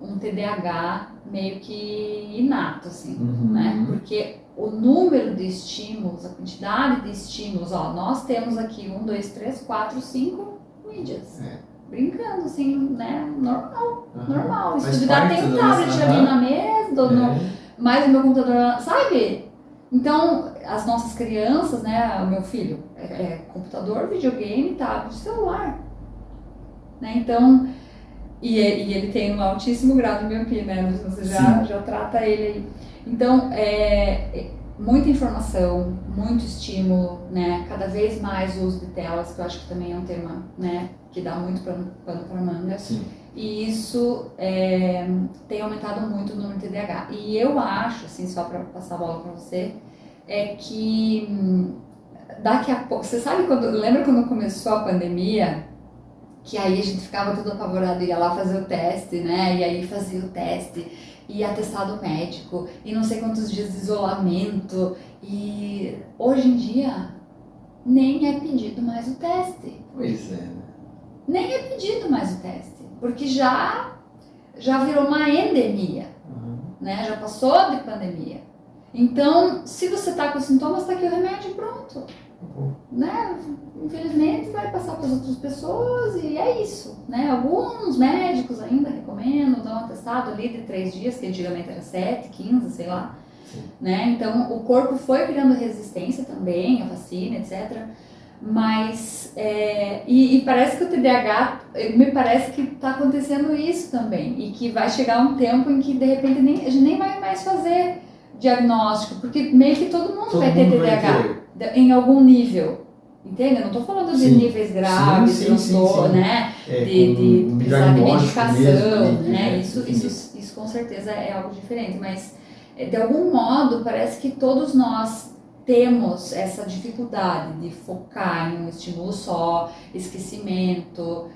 um TDAH meio que inato, assim, né? Porque o número de estímulos, a quantidade de estímulos, nós temos aqui 1, 2, 3, 4, 5 mídias. Brincando, assim, né? Normal. Se duvidar, tem um tablet ali na mesa, mas o meu computador, sabe? Então, as nossas crianças, né, o meu filho, é computador, videogame, tablet, celular. Né? Então, e ele tem um altíssimo grau de miopia, né? Você já trata ele aí. Então, muita informação, muito estímulo, né? Cada vez mais o uso de telas, que eu acho que também é um tema, né, que dá muito pano para manga. Sim. E isso tem aumentado muito o número de TDAH. E eu acho, assim, só para passar a bola para você, que daqui a pouco... Você sabe lembra quando começou a pandemia? Que aí a gente ficava tudo apavorado, ia lá fazer o teste, né? E aí fazia o teste, e atestado médico, e não sei quantos dias de isolamento. E hoje em dia, nem é pedido mais o teste. Pois é, né? Nem é pedido mais o teste, porque já virou uma endemia, né? Já passou de pandemia. Então, se você tá com sintomas, tá aqui o remédio, pronto. Né? Infelizmente vai passar para as outras pessoas e é isso, né? Alguns médicos ainda recomendam dar um atestado ali de 3 dias, que antigamente era 7, 15, sei lá. Né? Então o corpo foi criando resistência também, a vacina, etc. Mas, e parece que o TDAH, me parece que está acontecendo isso também, e que vai chegar um tempo em que de repente a gente nem vai mais fazer diagnóstico, porque meio que todo mundo vai ter TDAH em algum nível. Entende? Eu não estou falando de níveis graves, né? De precisar de medicação, mesmo, né? Isso com certeza é algo diferente, mas de algum modo parece que todos nós temos essa dificuldade de focar em um estímulo só, esquecimento,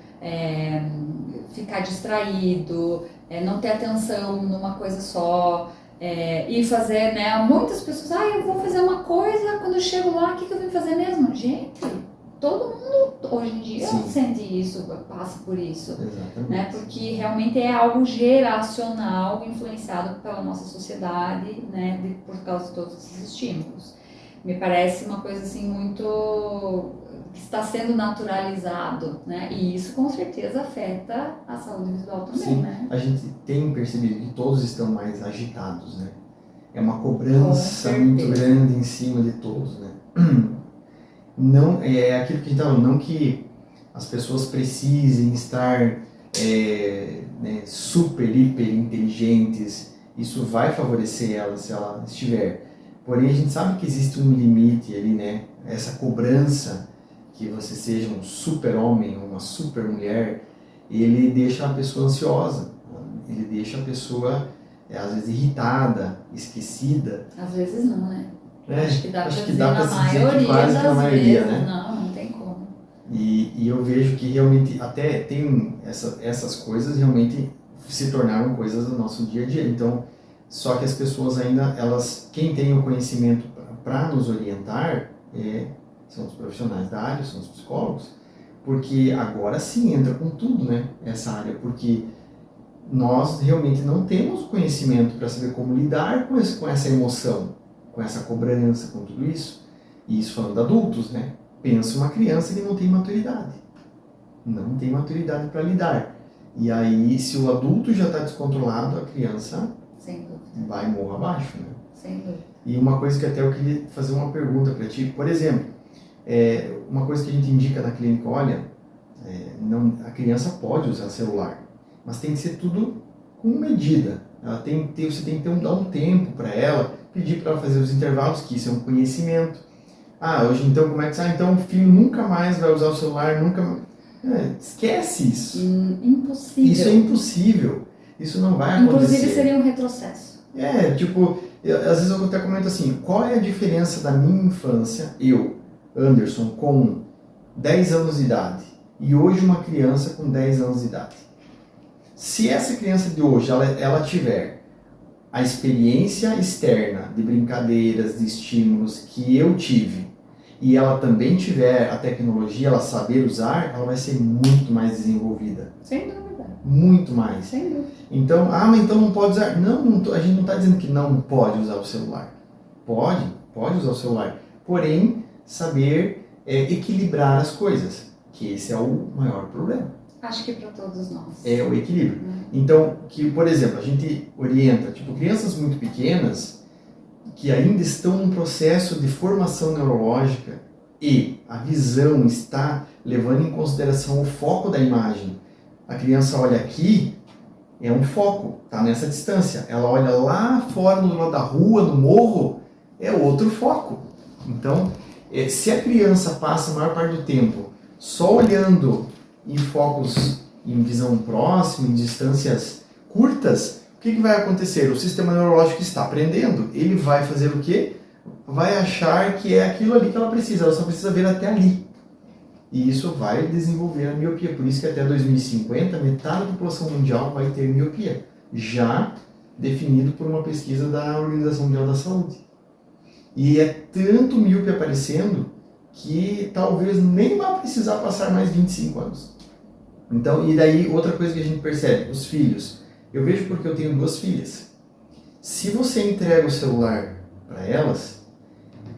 ficar distraído, não ter atenção numa coisa só. E fazer, né? Muitas pessoas, eu vou fazer uma coisa, quando eu chego lá, o que eu vim fazer mesmo? Gente, todo mundo hoje em dia sente isso, passa por isso. Né? Porque realmente é algo geracional, influenciado pela nossa sociedade, né? Por causa de todos esses estímulos. Me parece uma coisa assim muito... que está sendo naturalizado, né? E isso com certeza afeta a saúde visual também, né? A gente tem percebido que todos estão mais agitados, né? É uma cobrança muito grande em cima de todos, né? Não, é aquilo que a gente está falando, não que as pessoas precisem estar super, hiper inteligentes, isso vai favorecer ela se ela estiver. Porém, a gente sabe que existe um limite ali, né? Essa cobrança que você seja um super homem ou uma super mulher, ele deixa a pessoa ansiosa, ele deixa a pessoa, às vezes, irritada, esquecida. Às vezes não, né? Acho que dá para se dizer que quase que a maioria, né? Não tem como. E eu vejo que realmente, até tem essas coisas realmente se tornaram coisas do nosso dia a dia. Então, só que as pessoas ainda, quem tem o conhecimento para nos orientar são os profissionais da área, são os psicólogos, porque agora sim entra com tudo, né, essa área, porque nós realmente não temos conhecimento para saber como lidar com essa emoção, com essa cobrança, com tudo isso. E isso falando de adultos, né? Pensa uma criança que não tem maturidade para lidar. E aí, se o adulto já está descontrolado, a criança vai morro abaixo, né? Sem dúvida. E uma coisa que até eu queria fazer uma pergunta para ti, por exemplo, uma coisa que a gente indica na clínica, olha, a criança pode usar celular, mas tem que ser tudo com medida. Você tem que dar um tempo para ela, pedir para ela fazer os intervalos, que isso é um conhecimento. Hoje então como é que então o filho nunca mais vai usar o celular, esquece isso. Impossível. Isso é impossível. Isso não vai acontecer. Inclusive seria um retrocesso. Às vezes eu até comento assim, qual é a diferença da minha infância, eu, Anderson, com 10 anos de idade, e hoje uma criança com 10 anos de idade? Se essa criança de hoje, ela tiver a experiência externa de brincadeiras, de estímulos que eu tive, e ela também tiver a tecnologia, ela saber usar, ela vai ser muito mais desenvolvida. Sem dúvida. Muito mais. Sem dúvida. Então, mas então não pode usar. Não, a gente não está dizendo que não pode usar o celular. Pode usar o celular. Porém, saber equilibrar as coisas, que esse é o maior problema. Acho que para todos nós. É o equilíbrio. Então, por exemplo, a gente orienta, crianças muito pequenas, que ainda estão num processo de formação neurológica e a visão está levando em consideração o foco da imagem. A criança olha aqui, é um foco, está nessa distância. Ela olha lá fora, no lado da rua, no morro, é outro foco. Então, se a criança passa a maior parte do tempo só olhando em focos em visão próxima, em distâncias curtas, o que vai acontecer? O sistema neurológico está aprendendo. Ele vai fazer o quê? Vai achar que é aquilo ali que ela precisa. Ela só precisa ver até ali. E isso vai desenvolver a miopia. Por isso que até 2050, metade da população mundial vai ter miopia. Já definido por uma pesquisa da Organização Mundial da Saúde. E é tanto míope aparecendo que talvez nem vá precisar passar mais 25 anos. Então, e daí outra coisa que a gente percebe, os filhos. Eu vejo porque eu tenho 2 filhas. Se você entrega o celular para elas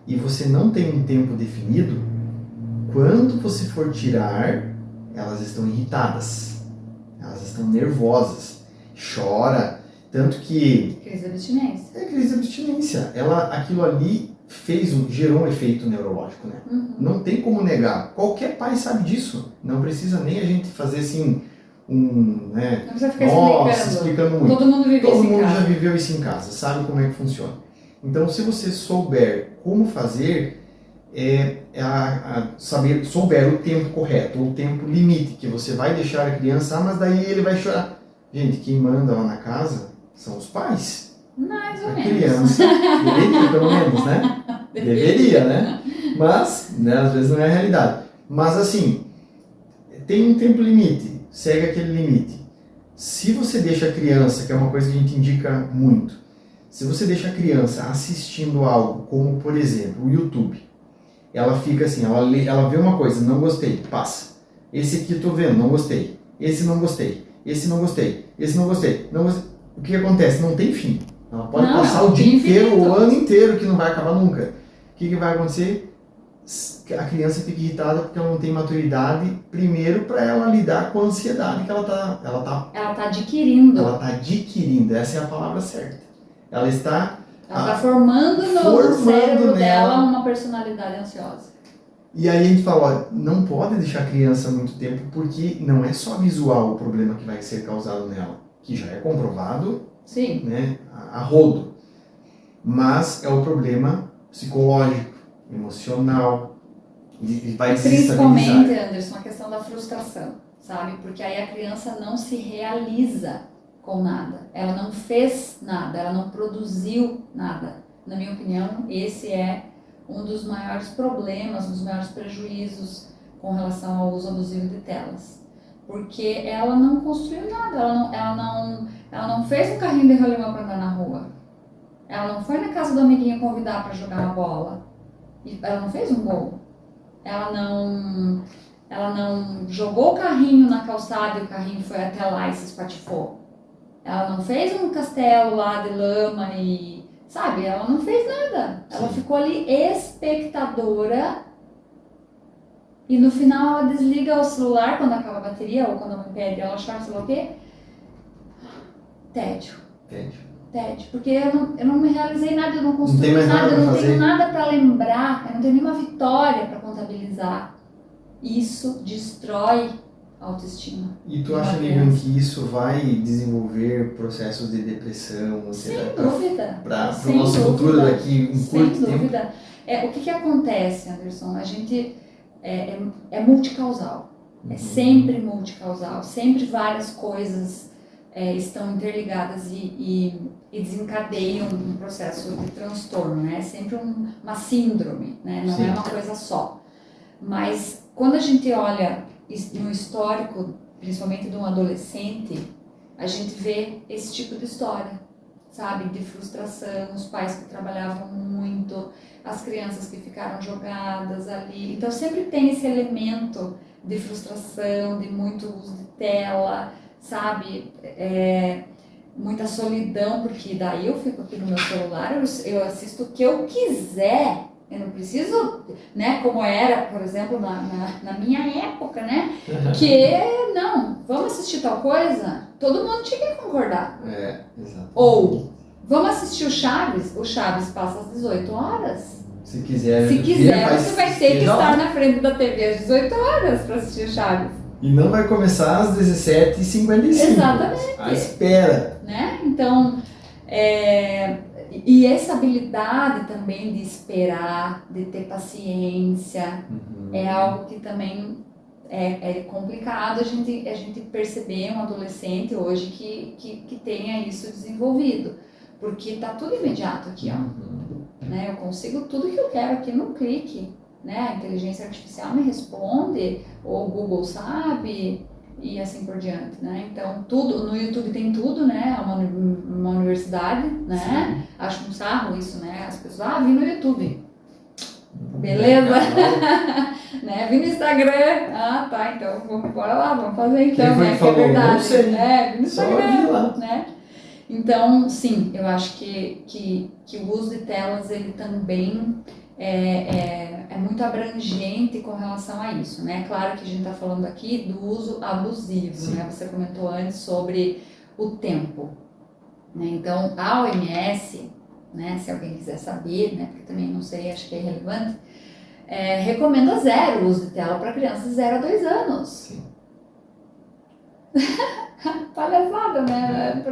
e você não tem um tempo definido, quando você for tirar, elas estão irritadas, elas estão nervosas, chora, tanto que... Crise de abstinência. É crise de abstinência. Aquilo ali gerou um efeito neurológico, né? Não tem como negar. Qualquer pai sabe disso. Não precisa nem a gente fazer assim, né? Não precisa ficar explicando muito. Todo mundo vive isso em casa. Já viveu isso em casa, sabe como é que funciona. Então, se você souber como fazer, souber o tempo correto, o tempo limite que você vai deixar a criança, mas daí ele vai chorar. Gente, quem manda lá na casa são os pais. Mais ou menos. A criança deveria, pelo menos, né? Deveria, né? Mas, né, às vezes não é a realidade. Mas assim, tem um tempo limite, segue aquele limite. Se você deixa a criança, que é uma coisa que a gente indica muito, se você deixa a criança assistindo algo, como por exemplo o YouTube, ela fica assim, ela vê uma coisa, não gostei, passa. Esse aqui eu tô vendo, não gostei. Esse não gostei. Esse não gostei. Esse não gostei. Não gostei. O que acontece? Não tem fim. Ela pode passar o dia inteiro, o ano inteiro, que não vai acabar nunca. O que vai acontecer? A criança fica irritada porque ela não tem maturidade, primeiro, para ela lidar com a ansiedade que ela tá adquirindo. Ela está adquirindo, essa é a palavra certa. Ela está formando no cérebro dela uma personalidade ansiosa. E aí a gente fala, ó, não pode deixar a criança muito tempo, porque não é só visual o problema que vai ser causado nela, que já é comprovado, sim, né, a rodo. Mas é o problema psicológico, emocional, e vai principalmente, Anderson, a questão da frustração, sabe? Porque aí a criança não se realiza com nada, ela não fez nada, ela não produziu nada. Na minha opinião, esse é um dos maiores problemas, um dos maiores prejuízos com relação ao uso abusivo de telas. Porque ela não construiu nada, ela não fez um carrinho de rolimã para andar na rua. Ela não foi na casa do amiguinho convidar para jogar uma bola. Ela não fez um gol. Ela não jogou o carrinho na calçada e o carrinho foi até lá e se espatifou. Ela não fez um castelo lá de lama e... Sabe, ela não fez nada. Ela ficou ali espectadora e no final ela desliga o celular quando acaba a bateria ou quando a mãe pede, ela chora, sei lá o quê. Tédio. Porque eu não me realizei nada, eu não construí nada, eu não tenho nada para lembrar, eu não tenho nenhuma vitória para contabilizar. Isso destrói a autoestima. E tu acha, Lilian, que isso vai desenvolver processos de depressão? Sem dúvida. Para o nosso futuro daqui em curto tempo? Sem dúvida. O que acontece, Anderson? A gente é multicausal. É sempre multicausal. Sempre várias coisas estão interligadas e desencadeiam um processo de transtorno, né? É sempre uma síndrome, né? Não é uma coisa só. Mas quando a gente olha no histórico, principalmente de um adolescente, a gente vê esse tipo de história, sabe? De frustração, os pais que trabalhavam muito, as crianças que ficaram jogadas ali. Então sempre tem esse elemento de frustração, de muito uso de tela, sabe? Muita solidão, porque daí eu fico aqui no meu celular, eu assisto o que eu quiser. Eu não preciso, né, como era, por exemplo, na minha época, né, que não, vamos assistir tal coisa, todo mundo tinha que concordar. Exato. Ou Vamos assistir o Chaves passa às 18 horas. Se quiser, você vai ter que estar na frente da TV às 18 horas para assistir o Chaves. E não vai começar às 17h55. Exatamente. À espera. Né? Então, e essa habilidade também de esperar, de ter paciência, é algo que também é complicado a gente perceber um adolescente hoje que tenha isso desenvolvido. Porque tá tudo imediato aqui, ó. Né? Eu consigo tudo que eu quero aqui no clique. Né? A inteligência artificial me responde, ou o Google sabe, e assim por diante, né? Então, tudo, no YouTube tem tudo, né? É uma universidade, né? Sim. Acho um sarro isso, né? As pessoas, vi no YouTube. Beleza? Né? Vi no Instagram. Tá, então bora lá, vamos fazer então, né? Que é verdade. Vi no Instagram, né? Então, sim, eu acho que o uso de telas, ele também é muito abrangente com relação a isso, né? Claro que a gente está falando aqui do uso abusivo, sim, né? Você comentou antes sobre o tempo, né? Então, a OMS, né, se alguém quiser saber, né, porque também não sei, acho que é irrelevante, recomenda 0 o uso de tela para crianças de 0 a 2 anos. Sim. Palhaçada, né?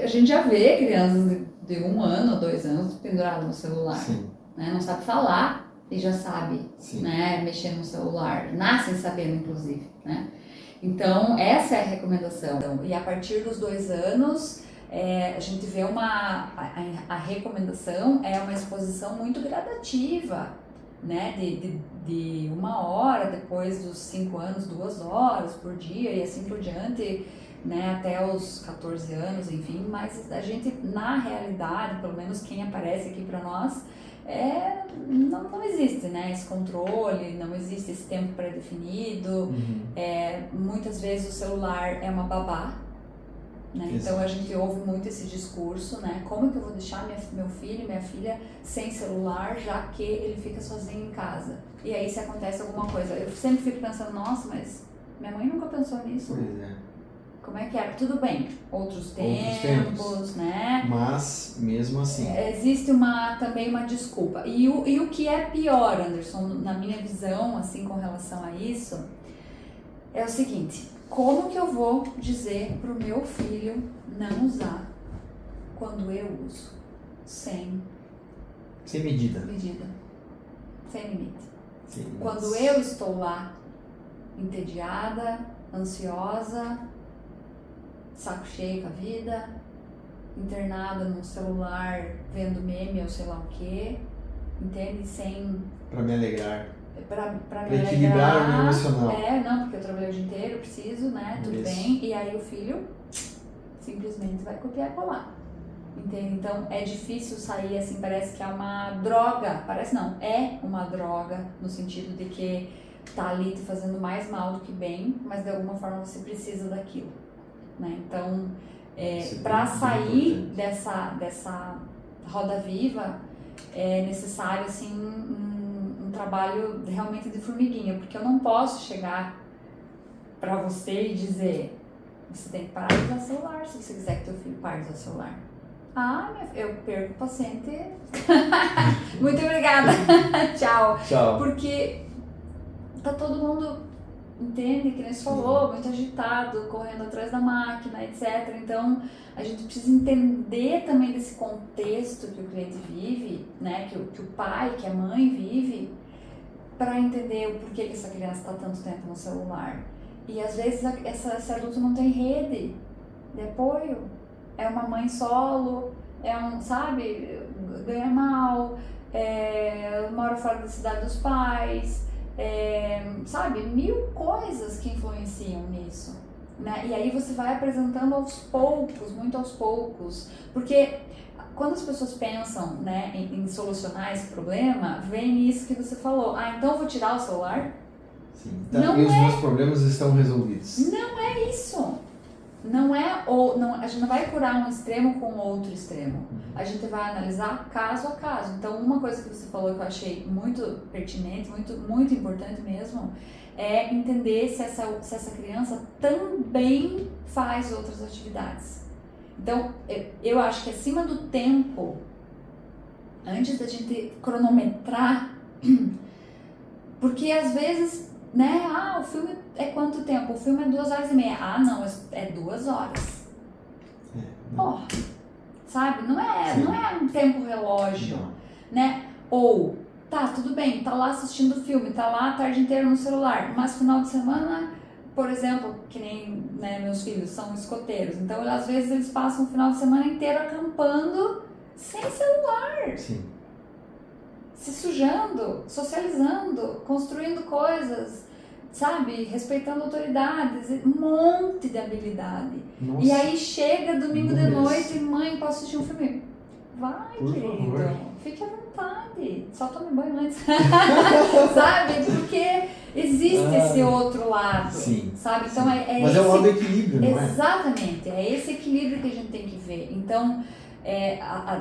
A gente já vê crianças de 1 ano, 2 anos penduradas no celular. Sim. Né? Não sabe falar e já sabe, né, mexer no celular. Nascem sabendo, inclusive. Né? Então, essa é a recomendação. E a partir dos 2 anos, a gente vê a recomendação é uma exposição muito gradativa. Né, de 1 hora, depois dos 5 anos, 2 horas por dia e assim por diante, né, até os 14 anos, enfim, mas a gente, na realidade, pelo menos quem aparece aqui para nós, não existe, né, esse controle, não existe esse tempo pré-definido, muitas vezes o celular é uma babá, né? Então a gente ouve muito esse discurso, né? Como que eu vou deixar meu filho, minha filha sem celular, já que ele fica sozinho em casa? E aí se acontece alguma coisa, eu sempre fico pensando, nossa, mas minha mãe nunca pensou nisso. Pois é. Como é que era? Tudo bem, outros tempos, né? Mas mesmo assim. Existe também uma desculpa. E o que é pior, Anderson, na minha visão, assim, com relação a isso, é o seguinte: como que eu vou dizer pro meu filho não usar quando eu uso? Sem medida. Sem limite. Quando eu estou lá, entediada, ansiosa, saco cheio com a vida, internada no celular, vendo meme ou sei lá o que, entende? Pra me alegrar. Pra me equilibrar o meu emocional. Não, porque eu trabalhei o dia inteiro, eu preciso, né? Tudo bem. E aí o filho simplesmente vai copiar e colar. Entende? Então é difícil sair assim, parece que é uma droga. Parece não, é uma droga, no sentido de que tá ali te fazendo mais mal do que bem, mas de alguma forma você precisa daquilo. Né? Então, para sair dessa roda viva, é necessário assim, um trabalho realmente de formiguinha, porque eu não posso chegar para você e dizer: você tem que parar de usar celular se você quiser que teu filho pare de usar celular. Eu perco o paciente. Muito obrigada. Tchau. Porque tá todo mundo, entende, que nem você falou, muito agitado, correndo atrás da máquina, etc. Então, a gente precisa entender também desse contexto que o cliente vive, né, que o pai, que a mãe vive, para entender o porquê que essa criança está tanto tempo no celular. E às vezes esse adulto não tem rede de apoio, é uma mãe solo, ganha mal, mora fora da cidade dos pais, mil coisas que influenciam nisso, né? E aí você vai apresentando aos poucos, muito aos poucos, porque quando as pessoas pensam, né, em solucionar esse problema, vem nisso que você falou: então eu vou tirar o celular? Sim, e os meus problemas estão resolvidos. Não é isso. A gente não vai curar um extremo com outro extremo. A gente vai analisar caso a caso. Então, uma coisa que você falou que eu achei muito pertinente, muito, muito importante mesmo, é entender se essa criança também faz outras atividades. Então, eu acho que acima do tempo, antes da gente cronometrar, porque às vezes, né, o filme é quanto tempo? O filme é 2h30. Não, é 2 horas. Porra, sabe? Não é um tempo relógio, né? Ou, tá, tudo bem, tá lá assistindo filme, tá lá a tarde inteira no celular, mas final de semana, por exemplo, que nem, né, meus filhos são escoteiros, então às vezes eles passam o final de semana inteiro acampando sem celular. Sim. Se sujando, socializando, construindo coisas, sabe? Respeitando autoridades, um monte de habilidade. Nossa. E aí chega domingo de noite e mãe, posso assistir um filme? Vai, por querido, favor. Fique à vontade, só tome banho antes. Sabe? Porque existe esse outro lado. Sim, sabe? Então sim. Mas é o lado do equilíbrio, não é? Exatamente, é esse equilíbrio que a gente tem que ver. Então,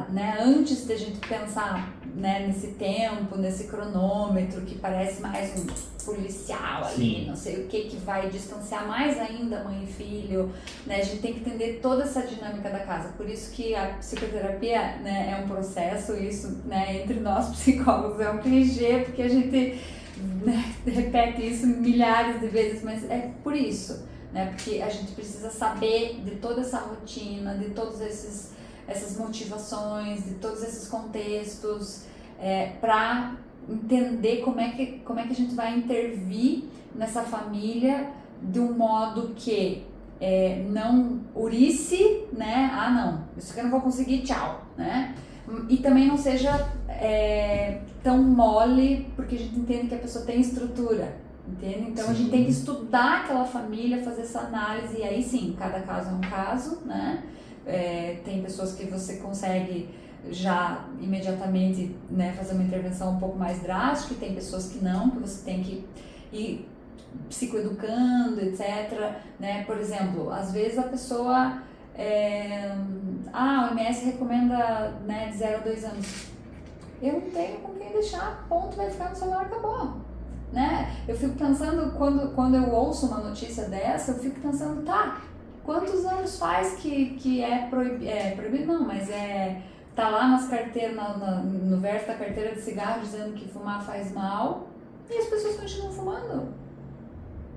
né, antes da gente pensar, né, nesse tempo, nesse cronômetro que parece mais um policial ali, sim, não sei o que vai distanciar mais ainda mãe e filho, né, a gente tem que entender toda essa dinâmica da casa. Por isso que a psicoterapia, né, é um processo, isso, né, entre nós psicólogos é um clichê, porque a gente, né, repete isso milhares de vezes, mas é por isso, né, porque a gente precisa saber de toda essa rotina, de todos essas motivações, de todos esses contextos, para entender como é que a gente vai intervir nessa família de um modo que não urice, né? Não, isso aqui eu não vou conseguir, tchau, né? E também não seja tão mole, porque a gente entende que a pessoa tem estrutura, entende? Então, sim, a gente tem que estudar aquela família, fazer essa análise, e aí sim, cada caso é um caso, né? Tem pessoas que você consegue já imediatamente, né, fazer uma intervenção um pouco mais drástica, e tem pessoas que não, que você tem que ir psicoeducando, etc. Né? Por exemplo, às vezes a pessoa, a OMS recomenda, né, de 0 a 2 anos. Eu não tenho com quem deixar, ponto, vai ficar no celular, acabou. Né? Eu fico pensando, quando eu ouço uma notícia dessa, eu fico pensando, tá, quantos anos faz que é proibido? Não, mas tá lá nas carteiras, no verso da carteira de cigarro dizendo que fumar faz mal, e as pessoas continuam fumando.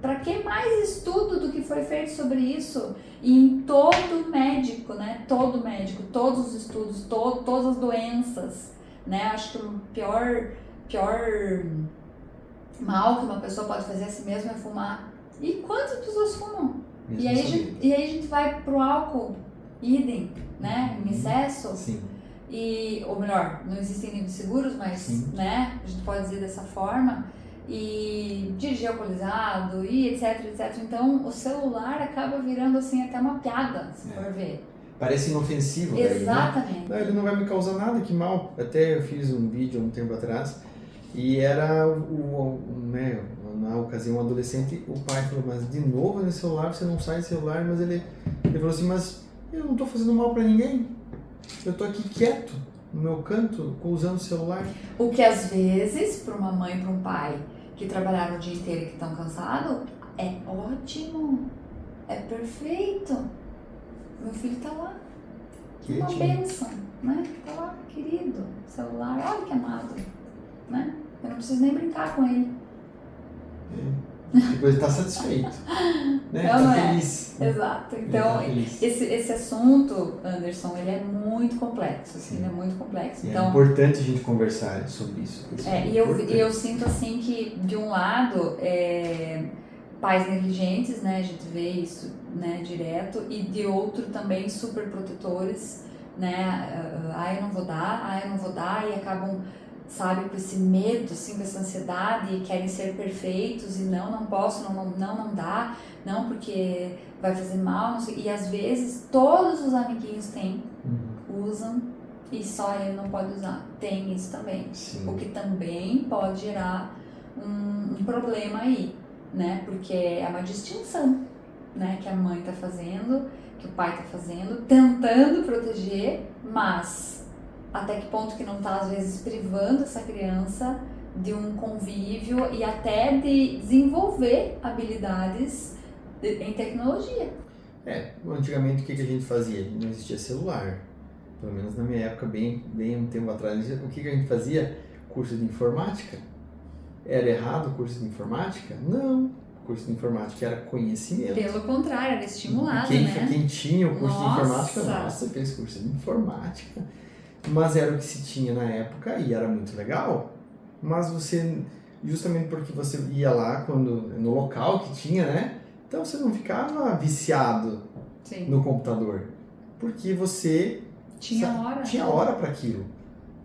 Para que mais estudo do que foi feito sobre isso? E em todo médico, né? Todo médico, todos os estudos, todas as doenças, né? Acho que o pior mal que uma pessoa pode fazer a si mesma é fumar. E quantas pessoas fumam? E aí a gente vai pro álcool, idem, né? Em excesso. Sim. Ou melhor, não existem níveis seguros, mas, sim, né? A gente pode dizer dessa forma. E dirigir alcoolizado, e etc, etc. Então, o celular acaba virando, assim, até uma piada, se for ver. Parece inofensivo. Exatamente. Daí, né? Não, ele não vai me causar nada, que mal. Até eu fiz um vídeo há um tempo atrás, e era, né, na ocasião, um adolescente, o pai falou, mas de novo nesse celular, você não sai do celular, mas ele falou assim, mas eu não estou fazendo mal para ninguém, eu estou aqui quieto, no meu canto, usando o celular. O que às vezes, para uma mãe e para um pai que trabalharam o dia inteiro e que estão cansados, é ótimo, é perfeito. Meu filho está lá, uma bênção, né? Está lá, querido, celular, olha que amado, né? Eu não preciso nem brincar com ele. Depois ele está satisfeito, né? Está feliz. Exato. Então, esse assunto, Anderson, ele é muito complexo. Assim, ele é muito complexo. Então, é importante a gente conversar sobre isso. E eu sinto assim que, de um lado, pais negligentes, né? A gente vê isso, né, direto, e de outro também super protetores, né? Eu não vou dar, e acabam, sabe, com esse medo, assim, com essa ansiedade, e querem ser perfeitos, e não posso, não dá, não, porque vai fazer mal, não sei, e às vezes todos os amiguinhos usam, e só ele não pode usar, tem isso também. Sim. O que também pode gerar um problema aí, né, porque é uma distinção, né, que a mãe tá fazendo, que o pai tá fazendo, tentando proteger, mas até que ponto que não está, às vezes, privando essa criança de um convívio e até de desenvolver habilidades em tecnologia. Antigamente o que a gente fazia? Não existia celular. Pelo menos na minha época, bem um tempo atrás, o que a gente fazia? Curso de informática. Era errado o curso de informática? Não. O curso de informática era conhecimento. Pelo contrário, era estimulado, Quem tinha o curso de informática, Nossa, fez curso de informática. Mas era o que se tinha na época e era muito legal. Mas você, justamente porque você ia lá no local que tinha, né? Então você não ficava viciado Sim. no computador. Porque você tinha hora para aquilo.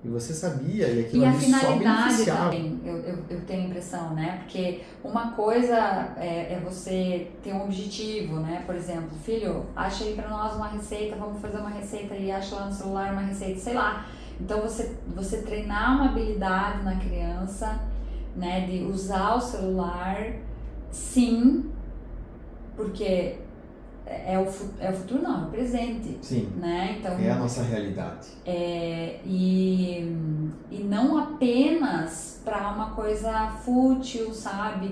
E você sabia, e aquilo E a ali só finalidade beneficiava. também, eu tenho a impressão, né? Porque uma coisa é você ter um objetivo, né? Por exemplo, filho, acha aí pra nós uma receita, vamos fazer uma receita e acha lá no celular uma receita, sei lá. Então você treinar uma habilidade na criança, né? De usar o celular, sim, porque é o futuro, não, é o presente. Sim, né? Então, é a nossa realidade. E não apenas para uma coisa fútil, sabe?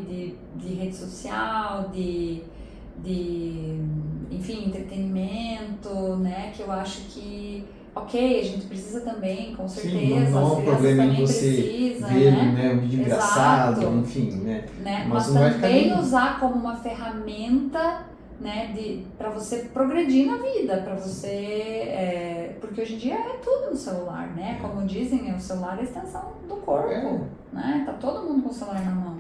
De rede social, enfim, entretenimento, né? Que eu acho que, ok, a gente precisa também, com certeza. Sim, não há um problema em você ver, né, um vídeo engraçado, enfim, né? Mas também usar como uma ferramenta, né, para você progredir na vida, para você, porque hoje em dia é tudo no celular, né? Como dizem, o celular é a extensão do corpo, né? Tá todo mundo com o celular na mão.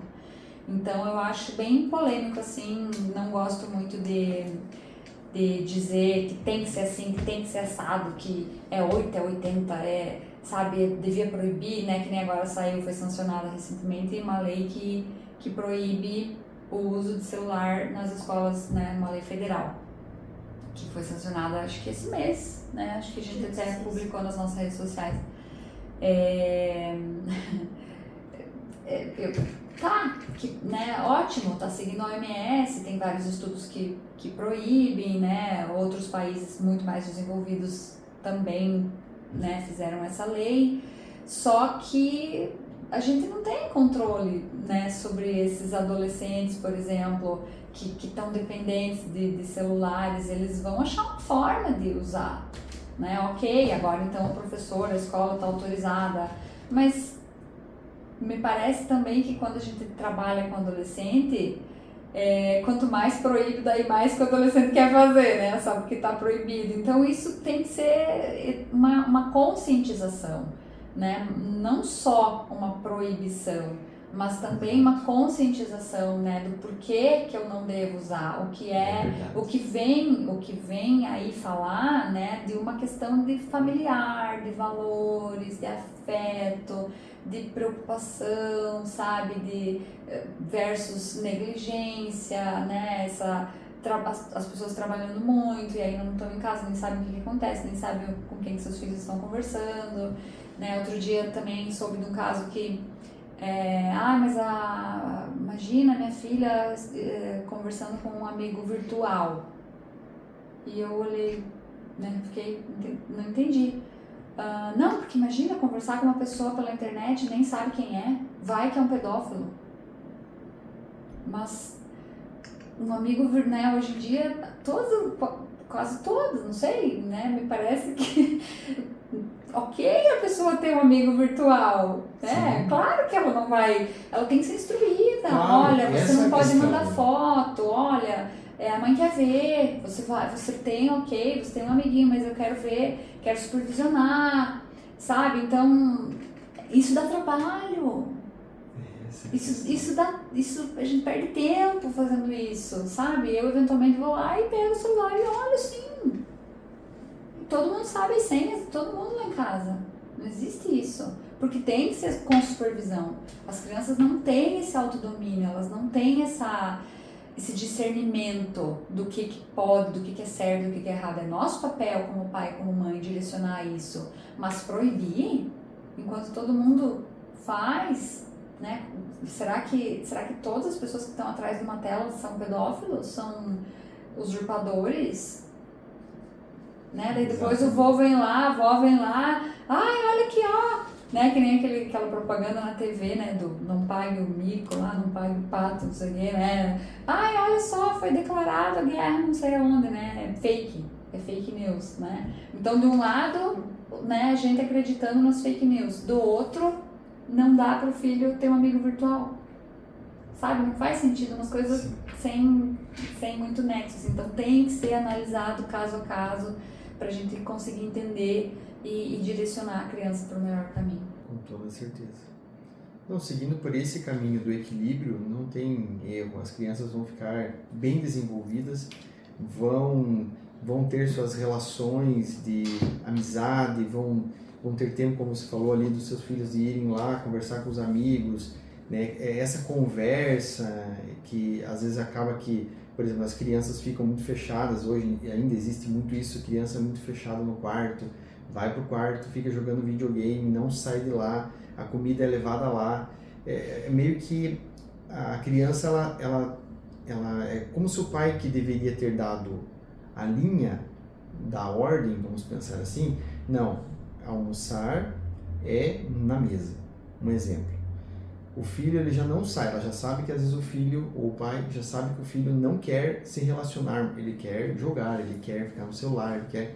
Então eu acho bem polêmico, assim, não gosto muito de dizer que tem que ser assim, que tem que ser assado, que é 8, é 80, sabe, devia proibir, né? Que nem agora saiu, foi sancionada recentemente uma lei que proíbe o uso de celular nas escolas, né, uma lei federal, que foi sancionada acho que esse mês, né, acho que a gente até publicou nas nossas redes sociais. Né, ótimo, tá seguindo a OMS, tem vários estudos que proíbem, né, outros países muito mais desenvolvidos também, né, fizeram essa lei, só que a gente não tem controle, né, sobre esses adolescentes, por exemplo, que estão dependentes de celulares, eles vão achar uma forma de usar, né? Ok, agora então o professor, a escola está autorizada, mas me parece também que quando a gente trabalha com adolescente, quanto mais proíbe, daí mais que o adolescente quer fazer, né? Sabe que está proibido. Então isso tem que ser uma conscientização, né? Não só uma proibição, mas também uma conscientização, né, do porquê que eu não devo usar, o que vem aí falar, né, de uma questão de familiar, de valores, de afeto, de preocupação, sabe, de versus negligência, né, as pessoas trabalhando muito e aí não estão em casa, nem sabem o que acontece, nem sabem com quem seus filhos estão conversando, né? Outro dia também soube de um caso que imagina minha filha conversando com um amigo virtual. E eu olhei, né, não entendi. Não, porque imagina conversar com uma pessoa pela internet, nem sabe quem é, vai que é um pedófilo. Mas um amigo, né, hoje em dia, quase todos, não sei, né, me parece que ok a pessoa ter um amigo virtual, né? Claro que ela não vai, ela tem que ser instruída, olha, você não pode mandar foto, olha, a mãe quer ver, você tem um amiguinho, mas eu quero ver, quero supervisionar, sabe? Então, isso dá trabalho. Isso a gente perde tempo fazendo isso, sabe? Eu eventualmente vou lá e pego o celular e olho assim. Todo mundo sabe as senhas de todo mundo lá em casa. Não existe isso. Porque tem que ser com supervisão. As crianças não têm esse autodomínio, elas não têm esse discernimento do que pode, do que é certo, do que é errado. É nosso papel como pai, como mãe, direcionar isso. Mas proibir, enquanto todo mundo faz, né? Será que todas as pessoas que estão atrás de uma tela são pedófilos? São usurpadores? Né? Daí depois o vô vem lá, a avó vem lá, ai, olha aqui, ó, né? Que nem aquela propaganda na TV, né? Do não pague o mico lá, não pague o pato, não sei o quê, né? Ai, olha só, foi declarada a guerra não sei aonde, né? É fake news, né? Então, de um lado, né, a gente acreditando nas fake news. Do outro, não dá pro filho ter um amigo virtual. Sabe? Não faz sentido, umas coisas sem muito nexo. Então, tem que ser analisado caso a caso pra gente conseguir entender e direcionar a criança para o melhor caminho. Com toda certeza. Então, seguindo por esse caminho do equilíbrio, não tem erro. As crianças vão ficar bem desenvolvidas, vão ter suas relações de amizade, vão ter tempo, como você falou ali, dos seus filhos de irem lá conversar com os amigos, né? Essa conversa que às vezes acaba que, por exemplo, as crianças ficam muito fechadas, hoje ainda existe muito isso, criança muito fechada no quarto, vai pro quarto, fica jogando videogame, não sai de lá, a comida é levada lá, é meio que a criança, ela é como se o pai que deveria ter dado a linha da ordem, vamos pensar assim, não, almoçar é na mesa, um exemplo. O filho, ele já não sai, ela já sabe que às vezes o filho, ou o pai, já sabe que o filho não quer se relacionar, ele quer jogar, ele quer ficar no celular, ele quer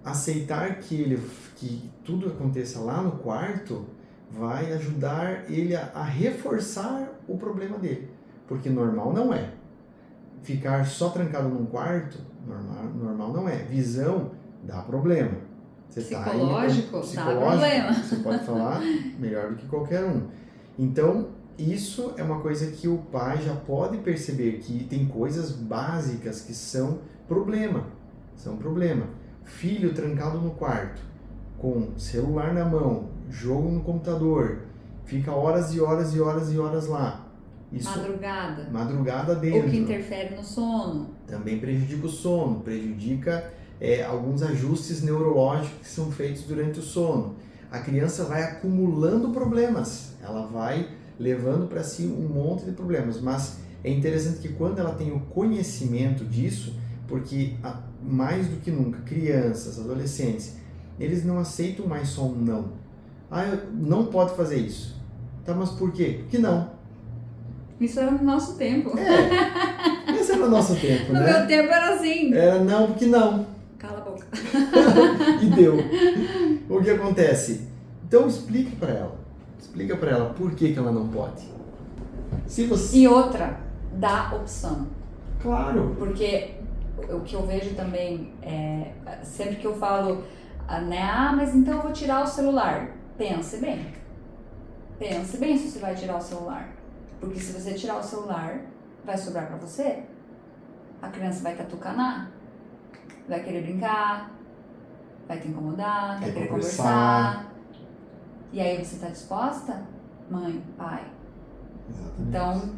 aceitar que tudo aconteça lá no quarto vai ajudar ele a reforçar o problema dele, porque normal não é. Ficar só trancado num quarto, normal não é. Visão dá problema. Psicológico, dá problema. Você pode falar melhor do que qualquer um. Então, isso é uma coisa que o pai já pode perceber, que tem coisas básicas que são problema. Filho trancado no quarto, com celular na mão, jogo no computador, fica horas e horas e horas e horas lá. Isso, madrugada dentro. Ou que interfere no sono. Também prejudica o sono, prejudica alguns ajustes neurológicos que são feitos durante o sono. A criança vai acumulando problemas, ela vai levando para si um monte de problemas, mas é interessante que quando ela tem o conhecimento disso, porque mais do que nunca, crianças, adolescentes, eles não aceitam mais só um não. Não pode fazer isso. Tá, mas por quê? Porque não. Isso era no nosso tempo. Esse era o nosso tempo, no né? meu tempo era assim. Era não, porque não. Cala a boca. E deu. O que acontece? Então explica para ela por que ela não pode. E outra, dá opção. Claro. Porque o que eu vejo também, sempre que eu falo, né, mas então eu vou tirar o celular. Pense bem se você vai tirar o celular. Porque se você tirar o celular, vai sobrar pra você. A criança vai catucanar, vai querer brincar, vai te incomodar, vai querer conversar. E aí você tá disposta? Mãe, pai. Exatamente. Então,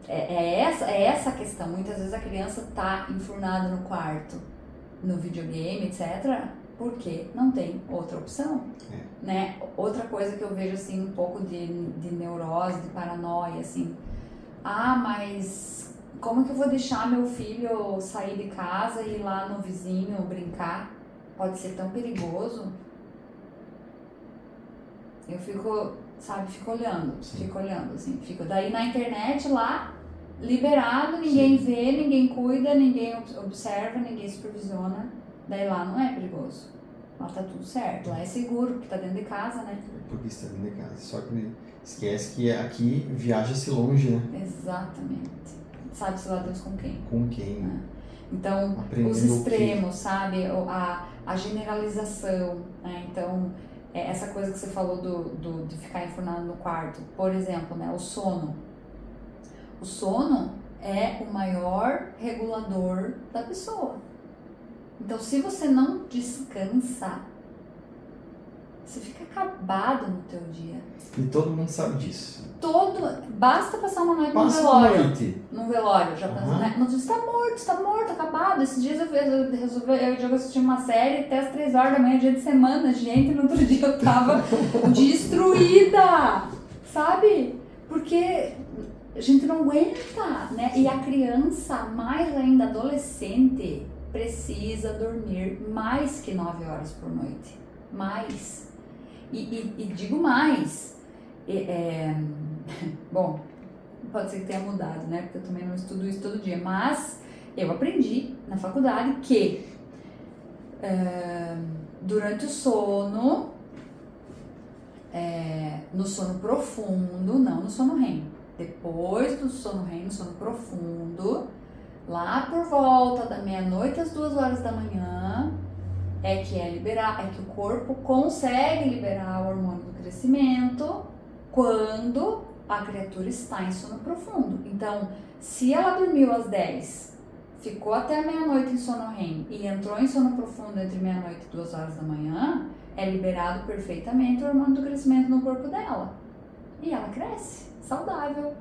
é essa a questão. Muitas vezes a criança tá enfurnada no quarto, no videogame, etc., porque não tem outra opção. Né? Outra coisa que eu vejo assim, um pouco de neurose, de paranoia, assim. Mas como que eu vou deixar meu filho sair de casa e ir lá no vizinho brincar? Pode ser tão perigoso. Eu fico olhando, assim. Daí na internet lá, liberado, ninguém vê, ninguém cuida, ninguém observa, ninguém supervisiona. Daí lá não é perigoso. Lá tá tudo certo, lá é seguro, porque tá dentro de casa, né? Porque está dentro de casa. Só que esquece que aqui viaja-se longe, né? Exatamente. Sabe-se lá Deus com quem? Com quem? Né? Então, aprendendo os extremos, sabe? A generalização, né? Então, essa coisa que você falou de ficar enfurnado no quarto. Por exemplo, né? O sono. O sono é o maior regulador da pessoa. Então, se você não descansa, você fica acabado no teu dia. E todo mundo sabe disso. Basta passar uma noite Passa no velório. uma noite. Num velório, já pensa, né? Não, você tá morto, acabado. Esses dias eu assisti uma série até as 3 horas da manhã, dia de semana, gente, no outro dia eu tava destruída, sabe? Porque a gente não aguenta, né? E a criança, mais ainda adolescente, precisa dormir mais que 9 horas por noite. Mais. E digo mais, bom, pode ser que tenha mudado, né? Porque eu também não estudo isso todo dia, mas eu aprendi na faculdade que durante o sono, no sono profundo, não no sono REM, depois do sono REM, no sono profundo, lá por volta da meia-noite às 2 horas da manhã, é que o corpo consegue liberar o hormônio do crescimento quando a criatura está em sono profundo. Então, se ela dormiu às 10, ficou até a meia-noite em sono REM e entrou em sono profundo entre meia-noite e 2 horas da manhã, é liberado perfeitamente o hormônio do crescimento no corpo dela. E ela cresce, saudável.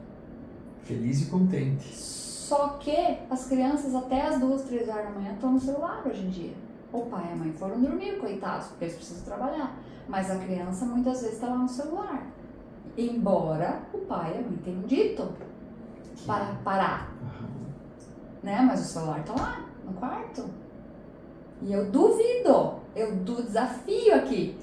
Feliz e contente. Só que as crianças até as 2, 3 horas da manhã estão no celular hoje em dia. O pai e a mãe foram dormir, coitados, porque eles precisam trabalhar. Mas a criança muitas vezes está lá no celular. Embora o pai e a mãe tenham dito para parar. Né? Mas o celular está lá, no quarto. E eu desafio aqui,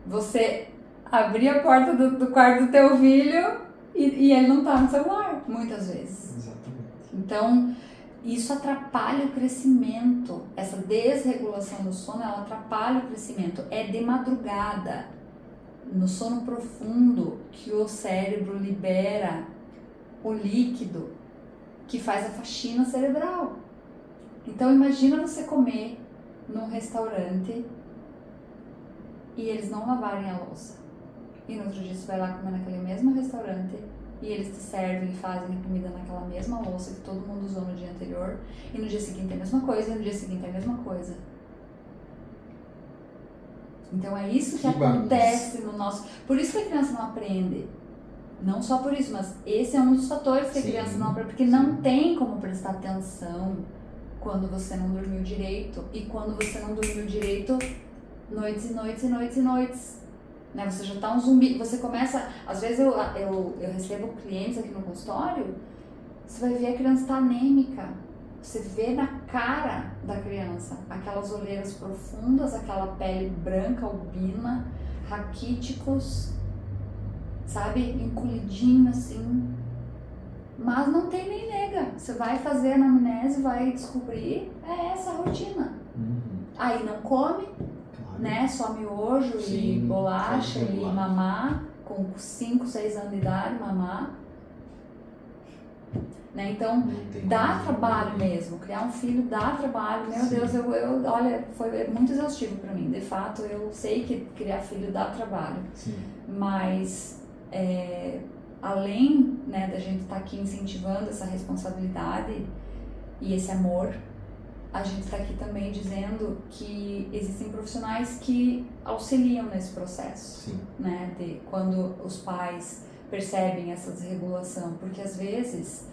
você abrir a porta do quarto do teu filho e ele não está no celular, muitas vezes. Exatamente. Então, isso atrapalha o crescimento, essa desregulação do sono, ela atrapalha o crescimento. É de madrugada, no sono profundo, que o cérebro libera o líquido que faz a faxina cerebral. Então, imagina você comer num restaurante e eles não lavarem a louça. E no outro dia você vai lá comer naquele mesmo restaurante e eles te servem e fazem a comida naquela mesma louça que todo mundo usou no dia anterior, e no dia seguinte é a mesma coisa, e no dia seguinte é a mesma coisa. Então é isso que acontece no nosso... Por isso que a criança não aprende. Não só por isso, mas esse é um dos fatores que a criança não aprende, porque não tem como prestar atenção quando você não dormiu direito, e quando você não dormiu direito, noites e noites e noites e noites. Né? Você já tá um zumbi, você começa, às vezes eu recebo clientes aqui no consultório, você vai ver a criança tá anêmica, você vê na cara da criança aquelas olheiras profundas, aquela pele branca, albina, raquíticos, sabe, encolhidinho assim, mas não tem nem nega, você vai fazer a anamnese, vai descobrir, é essa a rotina. Aí não come, né, só miojo e bolacha e mamar, com 5, 6 anos de idade, mamar. Né? Então, dá trabalho mesmo, criar um filho dá trabalho, meu Deus, olha, foi muito exaustivo para mim, de fato, eu sei que criar filho dá trabalho. Mas, além, né, da gente estar aqui incentivando essa responsabilidade e esse amor, a gente está aqui também dizendo que existem profissionais que auxiliam nesse processo, né, de quando os pais percebem essa desregulação, porque às vezes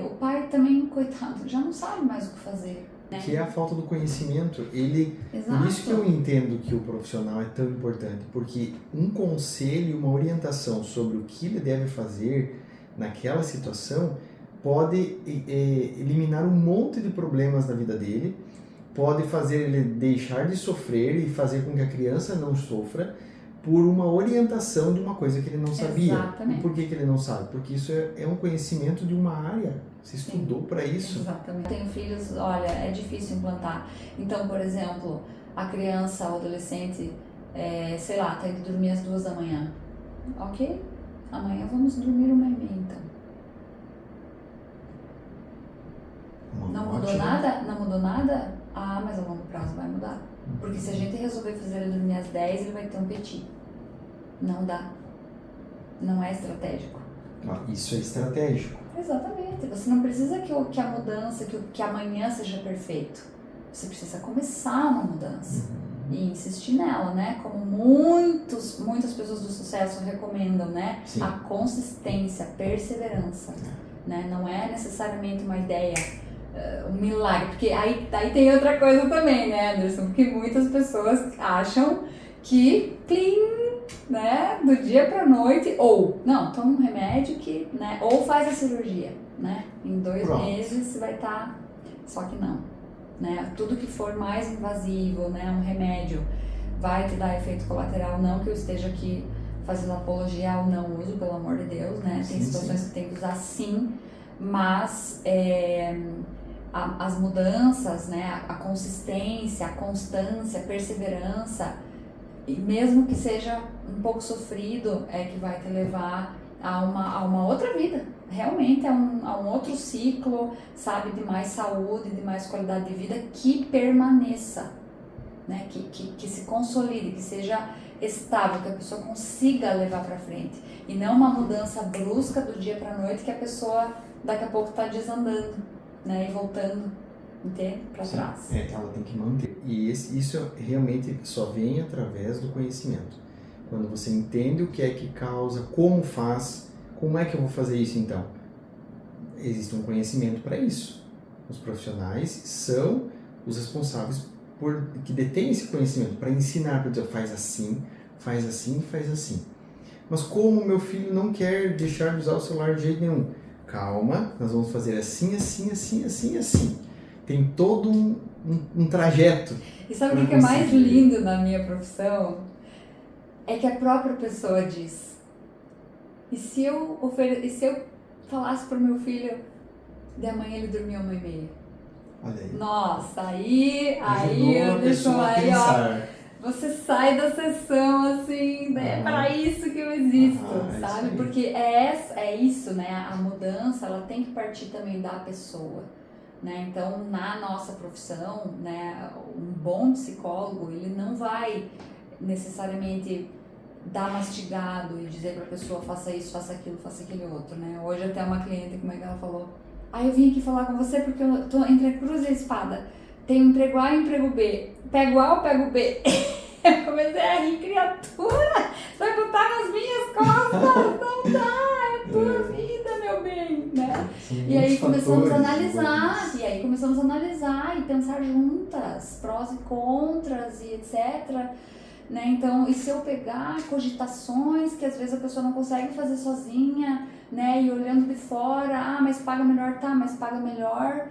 o pai também, coitado, já não sabe mais o que fazer. Né? Que é a falta do conhecimento. Por isso que eu entendo que o profissional é tão importante, porque um conselho, uma orientação sobre o que ele deve fazer naquela situação pode eliminar um monte de problemas da vida dele, pode fazer ele deixar de sofrer e fazer com que a criança não sofra por uma orientação de uma coisa que ele não sabia. Exatamente. E por que ele não sabe? Porque isso é um conhecimento de uma área. Você estudou para isso. Exatamente. Tenho filhos, olha, é difícil implantar. Então, por exemplo, a criança ou adolescente, sei lá, tá indo dormir às 2 da manhã. Ok? Amanhã vamos dormir 1h30 então. Não mudou nada? Não mudou nada? Ah, mas a longo prazo vai mudar. Porque se a gente resolver fazer ele dormir às 10, ele vai ter um petit. Não dá. Não é estratégico. Isso é estratégico. Exatamente. Você não precisa que a mudança, que amanhã seja perfeito. Você precisa começar uma mudança. E insistir nela, né? Como muitas pessoas do sucesso recomendam, né? A consistência, a perseverança. Né? Não é necessariamente uma ideia, um milagre. Porque aí tem outra coisa também, né, Anderson? Porque muitas pessoas acham que, né, do dia pra noite, ou, não, toma um remédio que, né, ou faz a cirurgia, né? Em 2 meses você vai estar... Só que não. Né? Tudo que for mais invasivo, né, um remédio, vai te dar efeito colateral, não que eu esteja aqui fazendo apologia ao não uso, pelo amor de Deus, né? Tem situações que tem que usar sim, mas as mudanças, né? A consistência, a constância, a perseverança, e mesmo que seja um pouco sofrido, é que vai te levar a uma outra vida, realmente a um outro ciclo, sabe, de mais saúde, de mais qualidade de vida que permaneça, né, que se consolide, que seja estável, que a pessoa consiga levar para frente, e não uma mudança brusca do dia para a noite que a pessoa daqui a pouco está desandando, né, e voltando, entende, para trás. Ela tem que manter. E isso realmente só vem através do conhecimento. Quando você entende o que é que causa, como faz, como é que eu vou fazer isso então? Existe um conhecimento para isso. Os profissionais são os responsáveis que detêm esse conhecimento para ensinar, para dizer, faz assim, faz assim, faz assim. Mas como meu filho não quer deixar de usar o celular de jeito nenhum? Calma, nós vamos fazer assim, assim, assim, assim, assim. Tem todo um trajeto. E sabe o que é mais lindo na minha profissão? É que a própria pessoa diz. E se eu falasse para o meu filho, de amanhã ele dormia 1h30? Olha aí. Nossa, aí eu deixo aí, ó. Você sai da sessão assim, é para isso que eu existo, sabe? Porque é isso, né? A mudança, ela tem que partir também da pessoa, né? Então, na nossa profissão, né, um bom psicólogo, ele não vai necessariamente dar mastigado e dizer para a pessoa, faça isso, faça aquilo, faça aquele outro, né? Hoje até uma cliente, como é que ela falou? Eu vim aqui falar com você porque eu tô entre a cruz e a espada. Tem um emprego A e um emprego B. Pego A ou pego B? Eu comecei a rir, criatura! Você vai botar nas minhas costas? Não dá, é tua vida, meu bem, né? E aí começamos a analisar, e pensar juntas, prós e contras e etc. Né? Então, e se eu pegar cogitações que às vezes a pessoa não consegue fazer sozinha, né? E olhando de fora, mas paga melhor, mas paga melhor,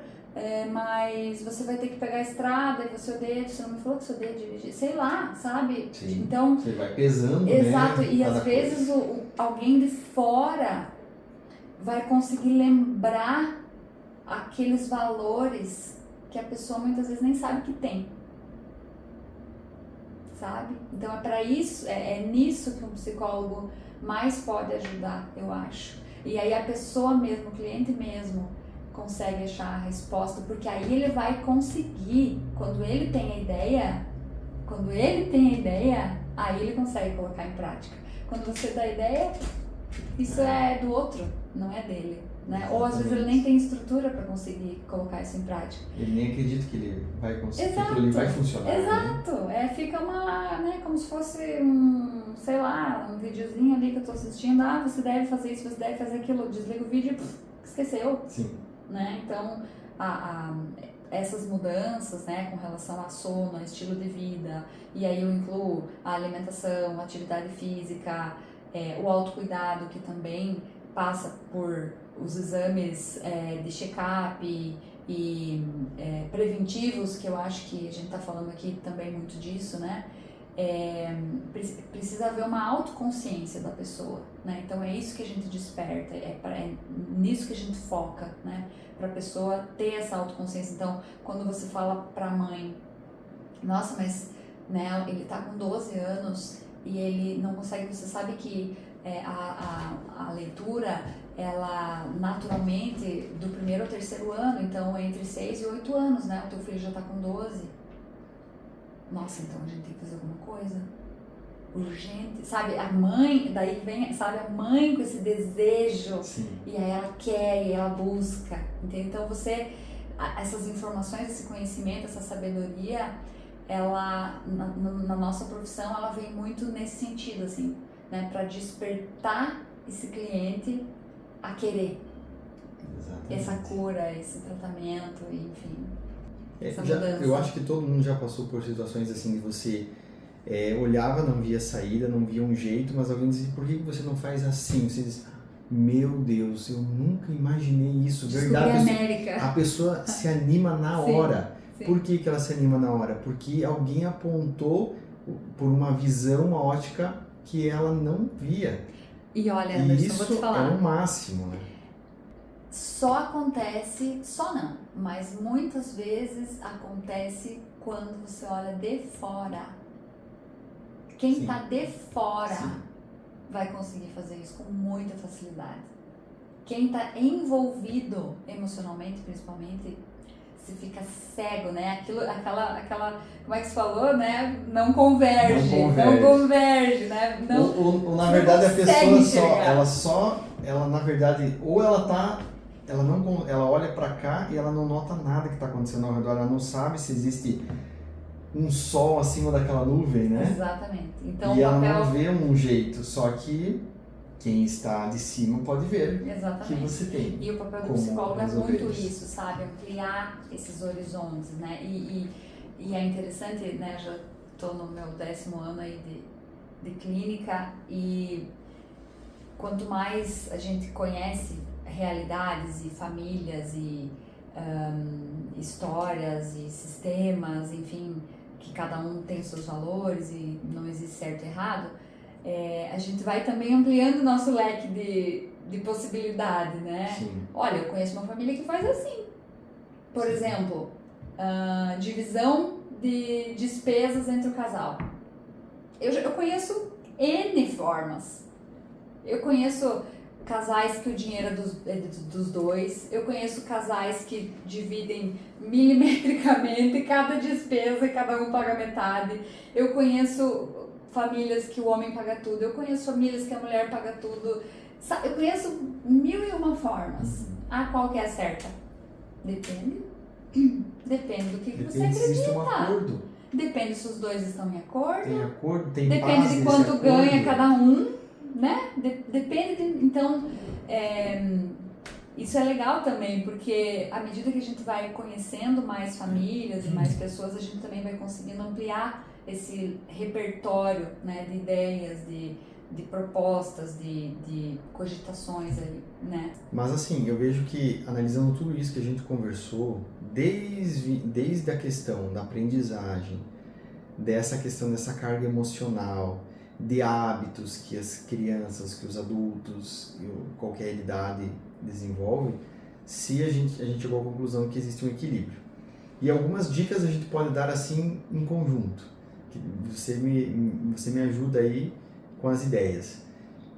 mas você vai ter que pegar a estrada e você odeia, você não me falou que você odeia dirigir, sei lá, sabe? Sim, então, você vai pesando, exato, né? E às vezes alguém de fora vai conseguir lembrar aqueles valores que a pessoa muitas vezes nem sabe que tem. Sabe? Então é para isso, é nisso que um psicólogo mais pode ajudar, eu acho. E aí a pessoa mesmo, o cliente mesmo, consegue achar a resposta, porque aí ele vai conseguir, quando ele tem a ideia, aí ele consegue colocar em prática. Quando você dá a ideia, isso é do outro, não é dele. Né? Ou às vezes ele nem tem estrutura para conseguir colocar isso em prática. Ele nem acredita que ele vai conseguir, que ele vai funcionar. Exato, né? Fica como se fosse um videozinho ali que eu tô assistindo, você deve fazer isso, você deve fazer aquilo, desliga o vídeo e esqueceu. Sim. Né? Então, essas mudanças, né, com relação a sono, a estilo de vida, e aí eu incluo a alimentação, a atividade física, o autocuidado, que também passa por os exames de check-up e preventivos, que eu acho que a gente está falando aqui também muito disso, né? Precisa haver uma autoconsciência da pessoa, né? Então é isso que a gente desperta, é nisso que a gente foca, né? Para a pessoa ter essa autoconsciência. Então, quando você fala para a mãe, nossa, mas né, ele está com 12 anos e ele não consegue, você sabe que a leitura, ela naturalmente do 1º ao 3º ano, então entre 6 e 8 anos, né? O teu filho já está com 12. Nossa, então a gente tem que fazer alguma coisa urgente, sabe? A mãe, daí vem, sabe, a mãe com esse desejo. Sim. E aí ela quer e ela busca, entende? Então essas informações, esse conhecimento, essa sabedoria, ela, na nossa profissão, ela vem muito nesse sentido, assim, né? Para despertar esse cliente a querer. Exatamente. Essa cura, esse tratamento, enfim. Eu acho que todo mundo já passou por situações assim de você olhava, não via saída, não via um jeito, mas alguém dizia, por que você não faz assim? Você diz, meu Deus, eu nunca imaginei isso. Verdade, a pessoa se anima na hora. Sim. Por que ela se anima na hora? Porque alguém apontou por uma visão, uma ótica que ela não via. E olha, E Anderson, vou te isso falar. é o máximo, né? Só acontece, só não, mas muitas vezes acontece quando você olha de fora. Quem Sim. está de fora Sim. vai conseguir fazer isso com muita facilidade. Quem está envolvido emocionalmente, principalmente, se fica cego, né? Aquela, como é que você falou, né? Não converge, né? Não, na verdade, a enxergar. pessoa ela na verdade, ou ela olha para cá e ela não nota nada que está acontecendo ao redor, ela não sabe se existe um sol acima daquela nuvem, né? Exatamente. Então, e ela não vê um jeito, só que quem está de cima pode ver. Exatamente. Que você tem. E o papel do psicólogo é muito isso, sabe? Ampliar esses horizontes, né? E é interessante, né? Já estou no meu 10º ano aí de clínica e quanto mais a gente conhece realidades e famílias e histórias e sistemas, enfim, que cada um tem seus valores e não existe certo e errado, a gente vai também ampliando o nosso leque de possibilidade, né? Sim. Olha, eu conheço uma família que faz assim. Por exemplo, divisão de despesas entre o casal. Eu conheço N formas. Eu conheço casais que o dinheiro é dos dois. Eu conheço casais que dividem milimetricamente cada despesa e cada um paga metade. Eu conheço famílias que o homem paga tudo. Eu conheço famílias que a mulher paga tudo. Eu conheço 1001 formas. Qual que é a certa? Depende. Depende do que você acredita. Se existe um acordo. Depende se os dois estão em acordo. Tem acordo, tem depende paz de quanto acordo. ganha cada um, né? Depende de, então, isso é legal também, porque à medida que a gente vai conhecendo mais famílias e mais pessoas, a gente também vai conseguindo ampliar esse repertório, né, de ideias, de propostas, de cogitações ali, né? Mas assim, eu vejo que analisando tudo isso que a gente conversou, desde a questão da aprendizagem, dessa questão dessa carga emocional, de hábitos que as crianças, que os adultos, qualquer idade desenvolvem, se a gente chegou à conclusão que existe um equilíbrio. E algumas dicas a gente pode dar assim em conjunto, que você me ajuda aí com as ideias.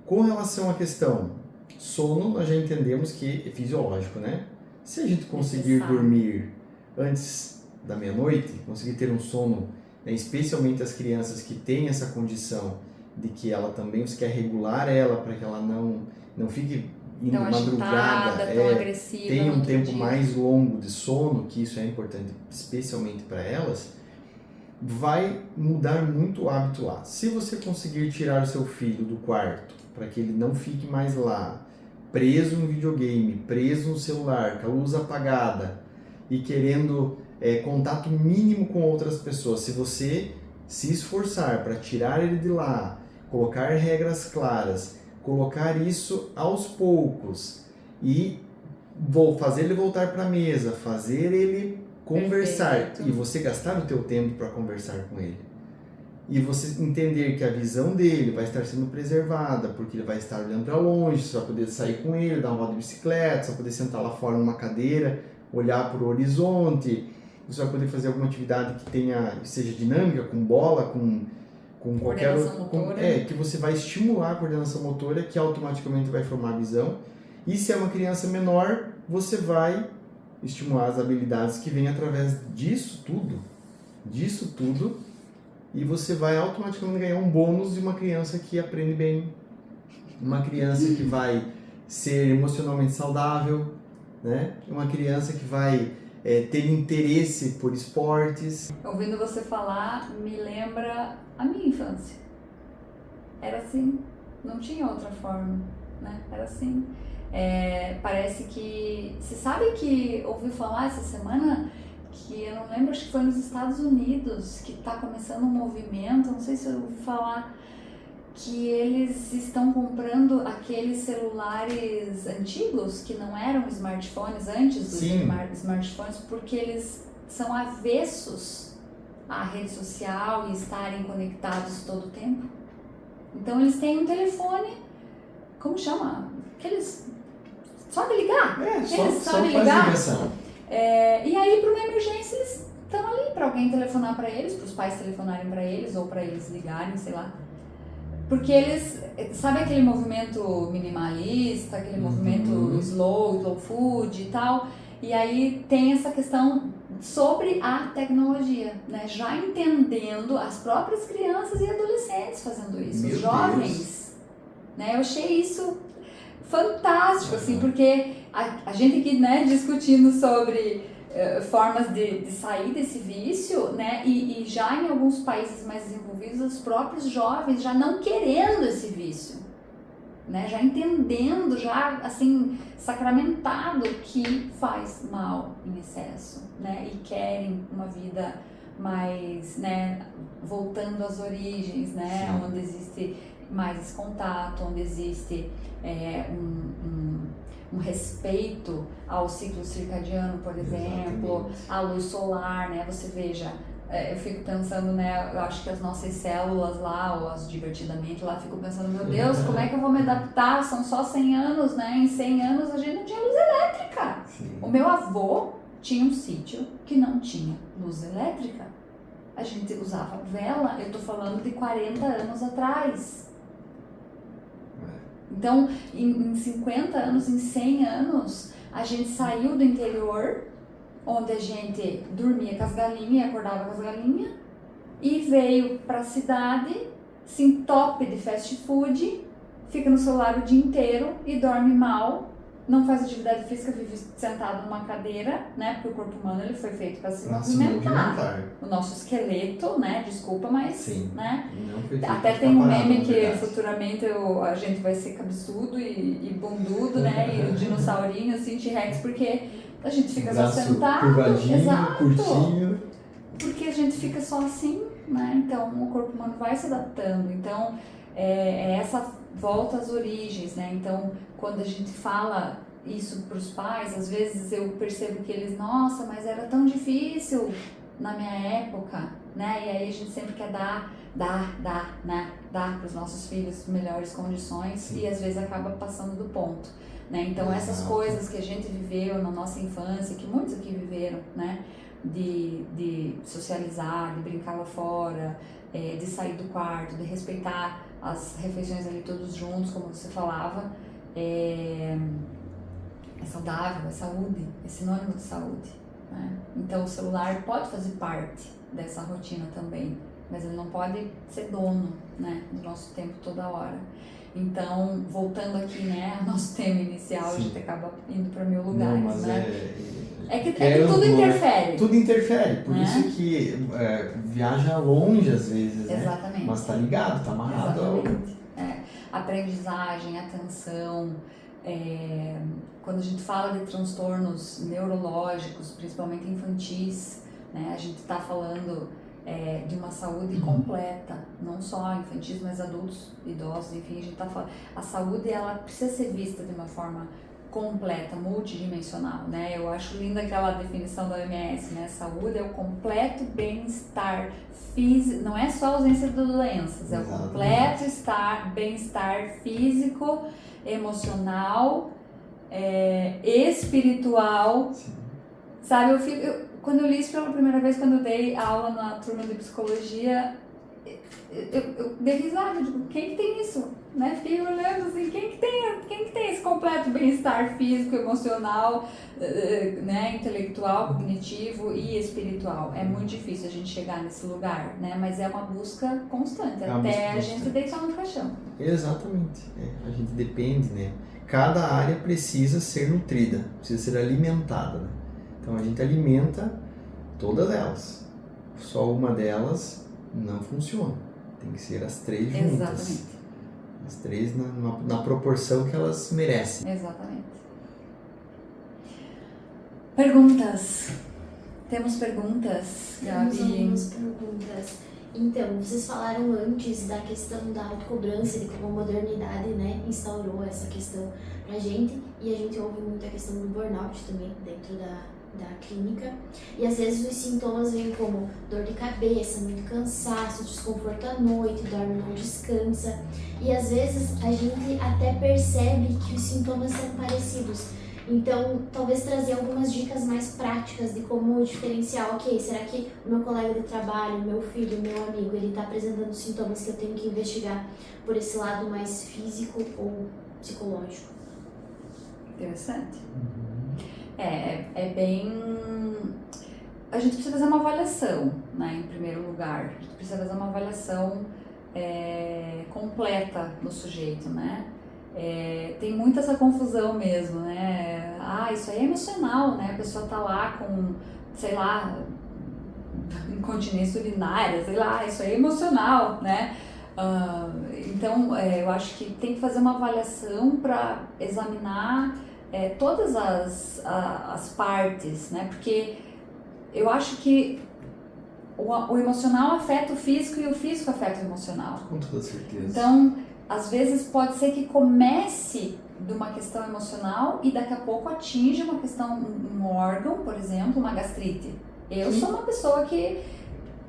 Com relação à questão sono, nós já entendemos que é fisiológico, né? Se a gente conseguir dormir antes da meia-noite, conseguir ter um sono, né, especialmente as crianças que têm essa condição de que ela também, você quer regular ela para que ela não fique indo tão madrugada, agitada, tão agressiva, tenha um tempo dia. mais longo de sono, que isso é importante especialmente para elas, vai mudar muito o hábito lá. Se você conseguir tirar o seu filho do quarto para que ele não fique mais lá, preso no videogame, preso no celular, com a luz apagada e querendo contato mínimo com outras pessoas, se você se esforçar para tirar ele de lá, colocar regras claras, colocar isso aos poucos e fazer ele voltar para a mesa, fazer ele conversar. Perfeito. E você gastar o teu tempo para conversar com ele. E você entender que a visão dele vai estar sendo preservada, porque ele vai estar olhando para longe, você vai poder sair com ele, dar uma volta de bicicleta, você vai poder sentar lá fora numa cadeira, olhar para o horizonte, você vai poder fazer alguma atividade que seja dinâmica, com bola, com qualquer outra, que você vai estimular a coordenação motora, que automaticamente vai formar a visão. E se é uma criança menor, você vai estimular as habilidades que vêm através disso tudo, e você vai automaticamente ganhar um bônus de uma criança que aprende bem, uma criança que vai ser emocionalmente saudável, né? Uma criança que vai ter interesse por esportes. Ouvindo você falar, me lembra a minha infância. Era assim, não tinha outra forma, né? Era assim. Parece que... Você sabe que ouviu falar essa semana que eu não lembro, acho que foi nos Estados Unidos, que está começando um movimento, não sei se eu ouvi falar, que eles estão comprando aqueles celulares antigos, que não eram smartphones antes dos smartphones, porque eles são avessos à rede social e estarem conectados todo o tempo. Então eles têm um telefone, como chama? Aqueles, só de ligar. Só de ligação. E aí para uma emergência eles estão ali para alguém telefonar para eles, para os pais telefonarem para eles ou para eles ligarem, sei lá. Porque eles, sabe aquele movimento minimalista, aquele movimento slow food e tal, e aí tem essa questão sobre a tecnologia, né? Já entendendo as próprias crianças e adolescentes fazendo isso, os jovens, né? Eu achei isso fantástico, assim, porque a gente aqui, né, discutindo sobre formas de sair desse vício, né, e já em alguns países mais desenvolvidos, os próprios jovens já não querendo esse vício, né, já entendendo, já assim, sacramentado que faz mal em excesso, né, e querem uma vida mais, né, voltando às origens, né, onde existe mais esse contato, onde existe um respeito ao ciclo circadiano, por exemplo, à luz solar, né? Você veja, eu fico pensando, né? Eu acho que as nossas células lá, ou as divertidamente lá, fico pensando, meu Deus, como é que eu vou me adaptar? São só 100 anos, né? Em 100 anos a gente não tinha luz elétrica. Sim. O meu avô tinha um sítio que não tinha luz elétrica. A gente usava vela, eu tô falando de 40 anos atrás. Então, em 50 anos, em 100 anos, a gente saiu do interior, onde a gente dormia com as galinhas e acordava com as galinhas, e veio para a cidade, se entope de fast food, fica no celular o dia inteiro e dorme mal, não faz atividade física, vive sentado numa cadeira, né? Porque o corpo humano ele foi feito para se movimentar. O nosso esqueleto, né? Desculpa, mas, sim, né? Até tem um meme que futuramente a gente vai ser cabeçudo e bundudo, né? E o dinossaurinho, assim, T-Rex, porque a gente fica só sentado. Exato. Curtinho. Porque a gente fica só assim, né? Então o corpo humano vai se adaptando. Então é essa volta às origens, né? Então quando a gente fala isso para os pais, às vezes eu percebo que eles, nossa, mas era tão difícil na minha época, né? E aí a gente sempre quer né? Dar para os nossos filhos melhores condições. Sim. E às vezes acaba passando do ponto, né? Então essas coisas que a gente viveu na nossa infância, que muitos aqui viveram, né? De socializar, de brincar lá fora, de sair do quarto, de respeitar as refeições ali todos juntos, como você falava, é saudável, é saúde, é sinônimo de saúde, né? Então o celular pode fazer parte dessa rotina também, mas ele não pode ser dono, né, do nosso tempo toda hora. Então, voltando aqui, né, ao nosso tema inicial, sim, a gente acaba indo para mil lugares, não, mas né? É que tudo interfere. Tudo interfere, por isso que viaja longe às vezes, exatamente, né? Mas está ligado, está amarrado. Exatamente. Aprendizagem, atenção, quando a gente fala de transtornos neurológicos, principalmente infantis, né, a gente está falando de uma saúde completa, não só infantis, mas adultos, idosos, enfim, a gente está falando. A saúde, ela precisa ser vista de uma forma completa, multidimensional, né? Eu acho linda aquela definição da OMS, né? Saúde é o completo bem-estar físico, não é só a ausência de doenças, é o completo bem-estar físico, emocional, espiritual. Sim. Sabe, quando eu li isso pela primeira vez, quando eu dei aula na turma de psicologia, eu dei risada, tipo, quem que tem isso? Né? Fiquei olhando assim, quem que tem esse completo bem-estar físico, emocional, né, intelectual, cognitivo e espiritual? É muito difícil a gente chegar nesse lugar, né? Mas é uma busca constante, até a gente deitar no caixão. Exatamente, a gente depende, né? Cada área precisa ser nutrida, precisa ser alimentada, né? Então a gente alimenta todas elas, só uma delas não funciona, tem que ser as três juntas. Exatamente. As três na proporção que elas merecem. Exatamente. Perguntas. Temos perguntas, Gabi? Temos algumas perguntas. Então, vocês falaram antes da questão da autocobrança, de como a modernidade, né, instaurou essa questão pra gente. E a gente ouve muito a questão do burnout também dentro da clínica, e às vezes os sintomas vêm como dor de cabeça, muito cansaço, desconforto à noite, dorme, não descansa, e às vezes a gente até percebe que os sintomas são parecidos. Então, talvez trazer algumas dicas mais práticas de como diferenciar, ok, será que o meu colega de trabalho, meu filho, meu amigo, ele está apresentando sintomas que eu tenho que investigar por esse lado mais físico ou psicológico? Interessante. É bem... A gente precisa fazer uma avaliação, né, em primeiro lugar. A gente precisa fazer uma avaliação completa no sujeito, né? Tem muita essa confusão mesmo, né? Isso aí é emocional, né? A pessoa tá lá com, sei lá, incontinência urinária, sei lá, isso aí é emocional, né? Então, eu acho que tem que fazer uma avaliação para examinar todas as partes, né? Porque eu acho que o emocional afeta o físico e o físico afeta o emocional. Com toda certeza. Então, às vezes pode ser que comece de uma questão emocional e daqui a pouco atinge uma questão, um órgão, por exemplo, uma gastrite. Eu sou uma pessoa que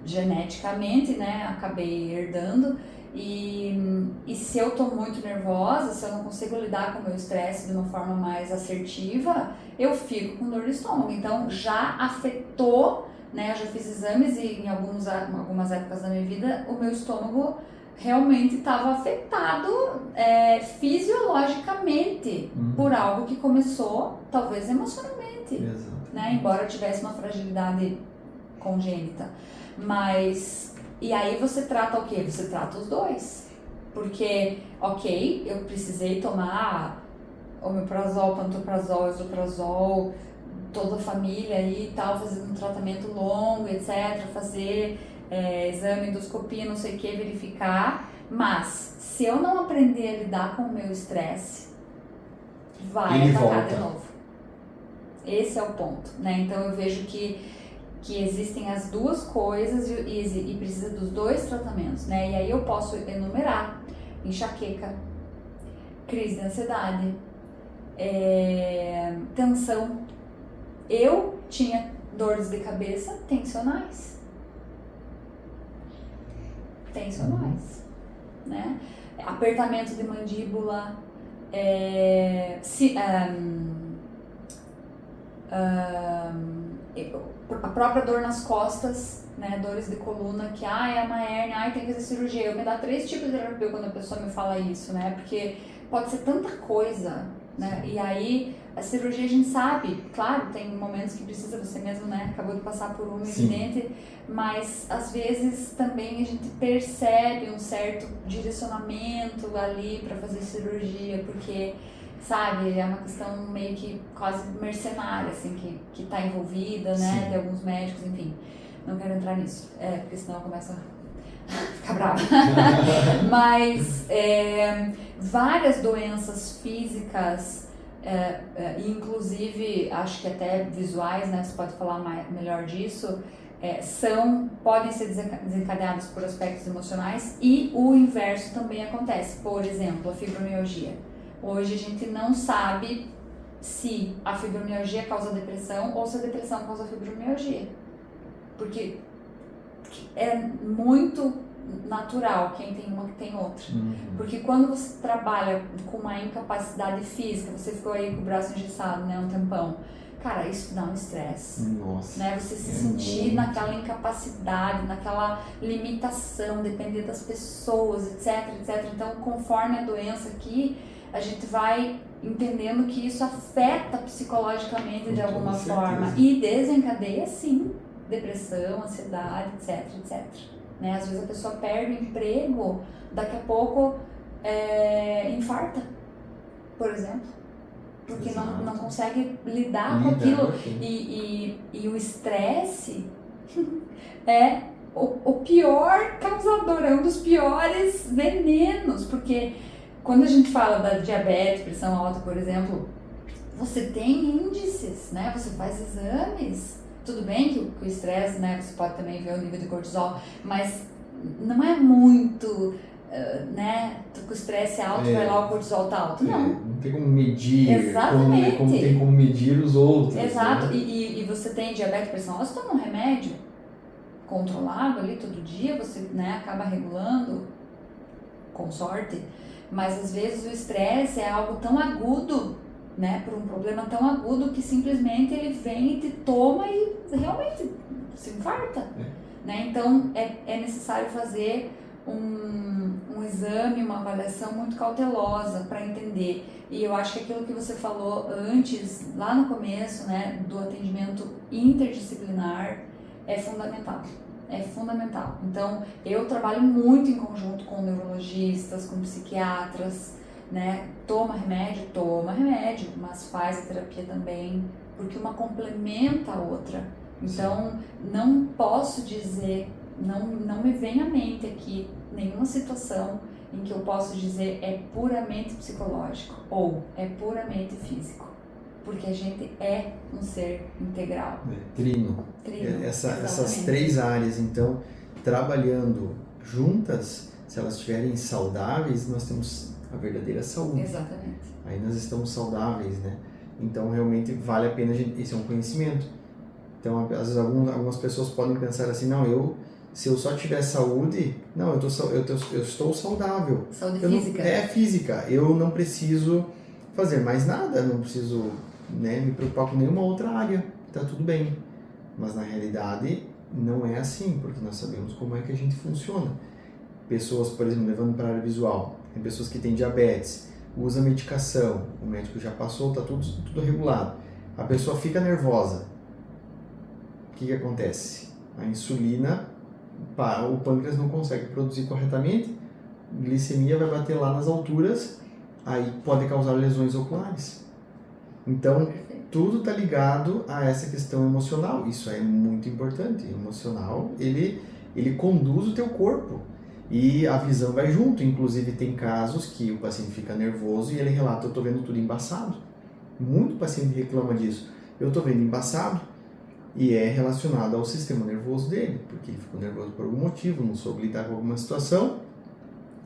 geneticamente, né, acabei herdando e se eu tô muito nervosa, se eu não consigo lidar com o meu estresse de uma forma mais assertiva, eu fico com dor de estômago. Então já afetou, né, eu já fiz exames e em algumas épocas da minha vida o meu estômago realmente estava afetado fisiologicamente por algo que começou talvez emocionalmente, né? Embora eu tivesse uma fragilidade congênita. Mas, e aí você trata o quê? Você trata os dois. Porque, ok, eu precisei tomar omeprazol, pantoprazol, esomeprazol, toda a família aí e tal, fazendo um tratamento longo, etc, fazer exame, endoscopia, não sei o que, verificar, mas se eu não aprender a lidar com o meu estresse, vai atacar de novo. Esse é o ponto, né? Então eu vejo que existem as duas coisas e precisa dos dois tratamentos, né? E aí eu posso enumerar: enxaqueca, crise de ansiedade, tensão. Eu tinha dores de cabeça tensionais, né? Apertamento de mandíbula, a própria dor nas costas, né? Dores de coluna, que é uma hérnia, tem que fazer cirurgia. Eu me dá 3 tipos de terapia quando a pessoa me fala isso, né? Porque pode ser tanta coisa, né? E aí a cirurgia a gente sabe, claro, tem momentos que precisa, você mesmo, né, acabou de passar por um evidente, mas às vezes também a gente percebe um certo direcionamento ali para fazer cirurgia, porque, sabe, é uma questão meio que quase mercenária, assim, que tá envolvida, né, de alguns médicos, enfim, não quero entrar nisso, porque senão começa a ficar brava. Mas várias doenças físicas, inclusive acho que até visuais, né, você pode falar melhor disso, podem ser desencadeadas por aspectos emocionais, e o inverso também acontece. Por exemplo, a fibromialgia. Hoje a gente não sabe se a fibromialgia causa depressão ou se a depressão causa fibromialgia, porque é muito natural quem tem uma que tem outra. Porque quando você trabalha com uma incapacidade física, você ficou aí com o braço engessado, né, um tempão, cara, isso dá um estresse. Nossa. Né? Você se sentir naquela incapacidade, naquela limitação, depender das pessoas, etc, etc. Então, conforme a doença aqui, a gente vai entendendo que isso afeta psicologicamente de alguma forma e desencadeia, sim, depressão, ansiedade, etc, etc. Né? Às vezes a pessoa perde o emprego, daqui a pouco infarta, por exemplo, porque não consegue lidar com aquilo. E o estresse é o pior causador, é um dos piores venenos, porque quando a gente fala da diabetes, pressão alta, por exemplo, você tem índices, né? Você faz exames. Tudo bem que o estresse, né, você pode também ver o nível de cortisol, mas não é muito né, com o estresse alto, vai lá o cortisol tá alto. Não. Não tem como medir, Exatamente. como tem como medir os outros. Exato, né? e você tem diabetes, pressão alta, você toma um remédio controlado ali todo dia, você, né, acaba regulando, com sorte, mas às vezes o estresse é algo tão agudo, né, por um problema tão agudo que simplesmente ele vem e te toma e realmente se infarta, né? Então é necessário fazer um exame, uma avaliação muito cautelosa para entender. E eu acho que aquilo que você falou antes, lá no começo, né, do atendimento interdisciplinar, é fundamental. É fundamental. Então, eu trabalho muito em conjunto com neurologistas, com psiquiatras, né? Toma remédio, mas faz a terapia também, porque uma complementa a outra. Então, não posso dizer, não me vem à mente aqui nenhuma situação em que eu posso dizer é puramente psicológico ou é puramente físico. Porque a gente é um ser integral. Trino. Essas 3 áreas, então, trabalhando juntas, se elas estiverem saudáveis, nós temos a verdadeira saúde. Exatamente. Aí nós estamos saudáveis, né? Então, realmente, vale a pena, esse é um conhecimento. Então, às vezes, algumas pessoas podem pensar assim, não, se eu só tiver saúde, não, eu estou saudável. Saúde física. É física. Eu não preciso fazer mais nada, não preciso, né, me preocupar com nenhuma outra área, tá tudo bem. Mas na realidade não é assim, porque nós sabemos como é que a gente funciona. Pessoas, por exemplo, levando para a área visual, tem pessoas que têm diabetes, usa medicação, o médico já passou, tá tudo regulado. A pessoa fica nervosa. O que acontece? A insulina, o pâncreas não consegue produzir corretamente, glicemia vai bater lá nas alturas, aí pode causar lesões oculares. Então, tudo está ligado a essa questão emocional. Isso é muito importante. O emocional, ele conduz o teu corpo. E a visão vai junto. Inclusive, tem casos que o paciente fica nervoso e ele relata, eu estou vendo tudo embaçado. Muito paciente reclama disso. Eu estou vendo embaçado e é relacionado ao sistema nervoso dele, porque ele ficou nervoso por algum motivo, não soube lidar com alguma situação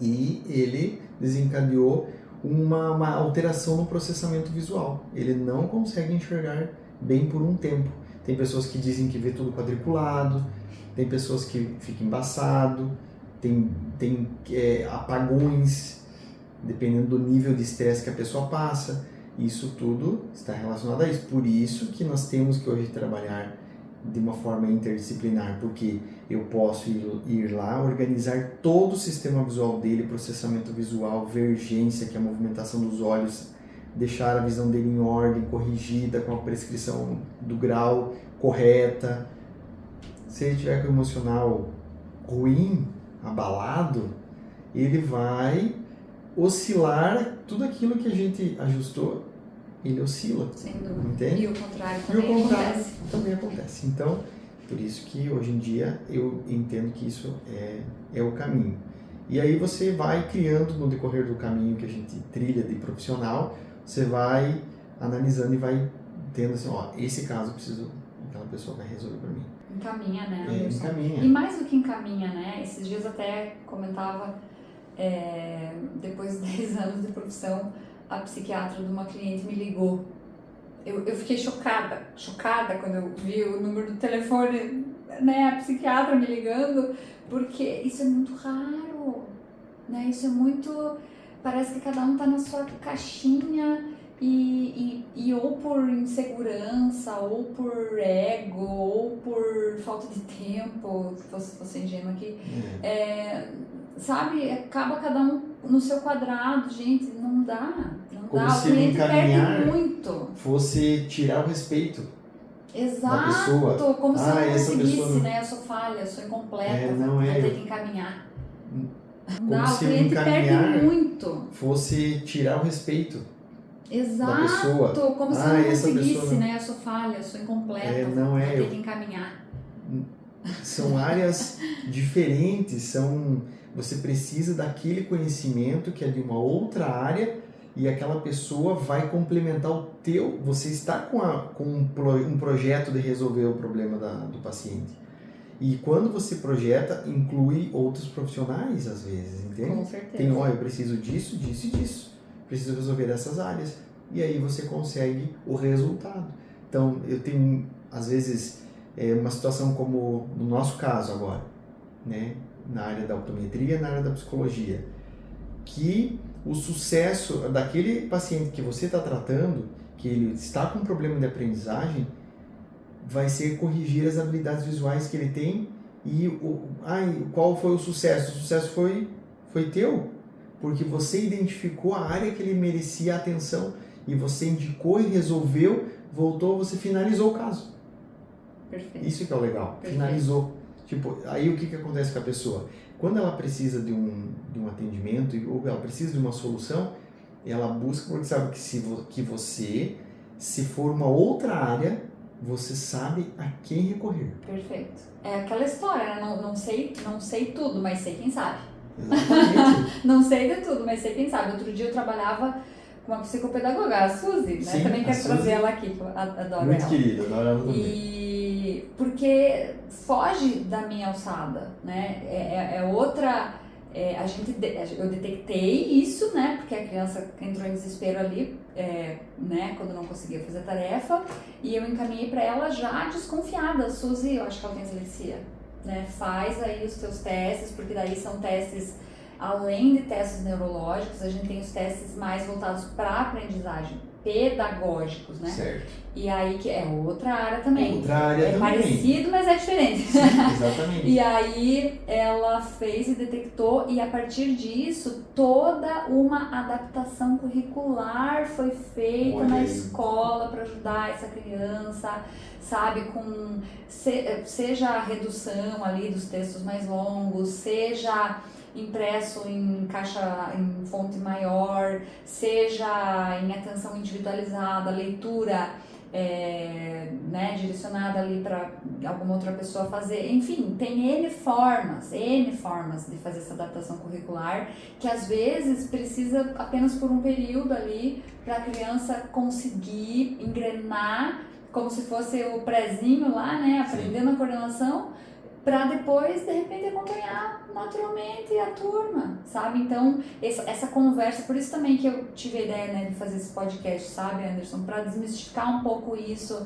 e ele desencadeou uma alteração no processamento visual. Ele não consegue enxergar bem por um tempo. Tem pessoas que dizem que vê tudo quadriculado, tem pessoas que ficam embaçado, tem apagões, dependendo do nível de estresse que a pessoa passa. Isso tudo está relacionado a isso. Por isso que nós temos que hoje trabalhar de uma forma interdisciplinar, porque eu posso ir lá, organizar todo o sistema visual dele, processamento visual, vergência, que é a movimentação dos olhos, deixar a visão dele em ordem, corrigida, com a prescrição do grau correta. Se ele tiver com o emocional ruim, abalado, ele vai oscilar tudo aquilo que a gente ajustou, ele oscila. Sem dúvida. Entende? E o contrário também acontece. Então, por isso que hoje em dia eu entendo que isso é o caminho. E aí você vai criando no decorrer do caminho que a gente trilha de profissional, você vai analisando e vai tendo assim, esse caso aquela pessoa vai resolver para mim. Encaminha, né? Encaminha. E mais do que encaminha, né? Esses dias até comentava, depois de 10 anos de profissão, a psiquiatra de uma cliente me ligou. Eu fiquei chocada quando eu vi o número do telefone, né? A psiquiatra me ligando, porque isso é muito raro, né? Isso é muito... Parece que cada um tá na sua caixinha e ou por insegurança, ou por ego, ou por falta de tempo, se fosse ingênuo aqui, sabe? Acaba cada um no seu quadrado, gente, não dá. Como o se cliente encaminhar perde muito. Fosse tirar o respeito Exato, da pessoa. Como se eu não essa conseguisse, pessoa... né? Eu sou falha, eu sou incompleta, não é. vou ter que encaminhar. Como se o cliente perde muito. Fosse tirar o respeito Exato, da pessoa. Como se eu não essa conseguisse, pessoa... né? Eu sou falha, eu sou incompleta, não vou é. ter que encaminhar. São áreas diferentes, você precisa daquele conhecimento que é de uma outra área e aquela pessoa vai complementar o teu. Você está com um projeto de resolver o problema do paciente. E quando você projeta, inclui outros profissionais, às vezes, entende? Com certeza. Tem, eu preciso disso, disso e disso. Preciso resolver essas áreas. E aí você consegue o resultado. Então, eu tenho, às vezes, uma situação como no nosso caso agora, né? Na área da optometria, na área da psicologia, que o sucesso daquele paciente que você está tratando, que ele está com um problema de aprendizagem, vai ser corrigir as habilidades visuais que ele tem. E qual foi o sucesso? O sucesso foi teu, porque você identificou a área que ele merecia atenção e você indicou e resolveu, voltou, você finalizou o caso. Perfeito. Isso que é o legal, Perfeito. Finalizou. Tipo, aí o que acontece com a pessoa? Quando ela precisa de um atendimento ou ela precisa de uma solução, ela busca, porque sabe que você, se for uma outra área, você sabe a quem recorrer. Perfeito. É aquela história, né? Não sei tudo, mas sei quem sabe. Exatamente. Não sei de tudo, mas sei quem sabe. Outro dia eu trabalhava com uma psicopedagoga, a Suzy, né? Sim, Também a quero Suzy. trazer ela aqui, que eu adoro Muito ela. querida, adoro ela também. E porque foge da minha alçada, né? É outra. Eu detectei isso, né? Porque a criança entrou em desespero ali, né? Quando não conseguia fazer a tarefa, e eu encaminhei para ela já desconfiada. Suzy, eu acho que ela tem dislexia, né? Faz aí os teus testes, porque daí são testes, além de testes neurológicos, a gente tem os testes mais voltados para aprendizagem, pedagógicos, né? Certo. E aí que é outra área também. Outra área é também. parecido, mas é diferente. Sim, exatamente. E aí ela fez e detectou, e a partir disso toda uma adaptação curricular foi feita Olha na aí. escola para ajudar essa criança, sabe, com seja a redução ali dos textos mais longos, seja impresso em caixa, em fonte maior, seja em atenção individualizada, leitura né, direcionada ali para alguma outra pessoa fazer. Enfim, tem N formas de fazer essa adaptação curricular, que às vezes precisa apenas por um período ali para a criança conseguir engrenar, como se fosse o prézinho lá, né, aprendendo a coordenação, para depois, de repente, acompanhar naturalmente a turma, sabe? Então, essa conversa, por isso também que eu tive a ideia, né, de fazer esse podcast, sabe, Anderson? Para desmistificar um pouco isso.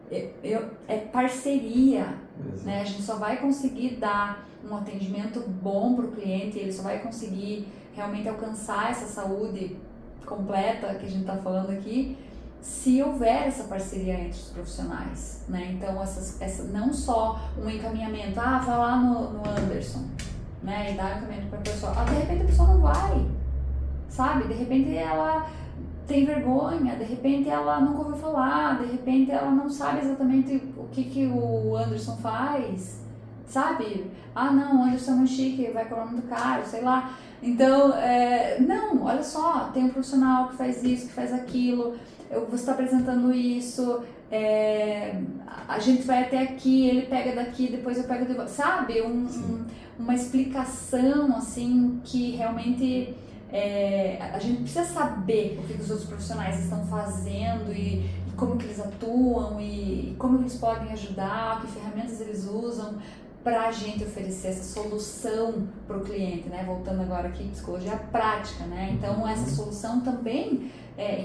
É parceria, né? A gente só vai conseguir dar um atendimento bom para o cliente, ele só vai conseguir realmente alcançar essa saúde completa que a gente está falando aqui, se houver essa parceria entre os profissionais, né? Então, não só um encaminhamento, vai lá no Anderson, né? E dá um encaminhamento para a pessoa. De repente a pessoa não vai, sabe? De repente ela tem vergonha, de repente ela nunca ouviu falar, de repente ela não sabe exatamente o que o Anderson faz, sabe? Não, o Anderson é muito chique, vai cobrar muito caro, sei lá. Então, não, olha só, tem um profissional que faz isso, que faz aquilo, você está apresentando isso, a gente vai até aqui, ele pega daqui, depois eu pego de volta, sabe? Uma explicação, assim, que realmente a gente precisa saber o que os outros profissionais estão fazendo e como que eles atuam e como que eles podem ajudar, que ferramentas eles usam para a gente oferecer essa solução para o cliente, né? Voltando agora aqui, psicologia prática, né? Então, essa solução também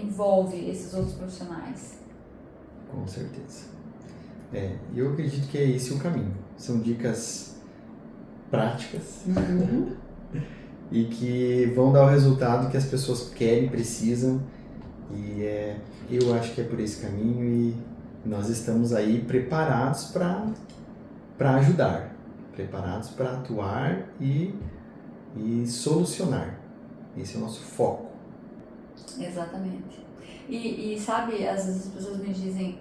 envolve esses outros profissionais. Com certeza. Eu acredito que é esse o caminho. São dicas práticas e que vão dar o resultado que as pessoas querem, precisam. E eu acho que é por esse caminho e nós estamos aí preparados para ajudar, preparados para atuar e solucionar. Esse é o nosso foco. Exatamente. E sabe, às vezes as pessoas me dizem,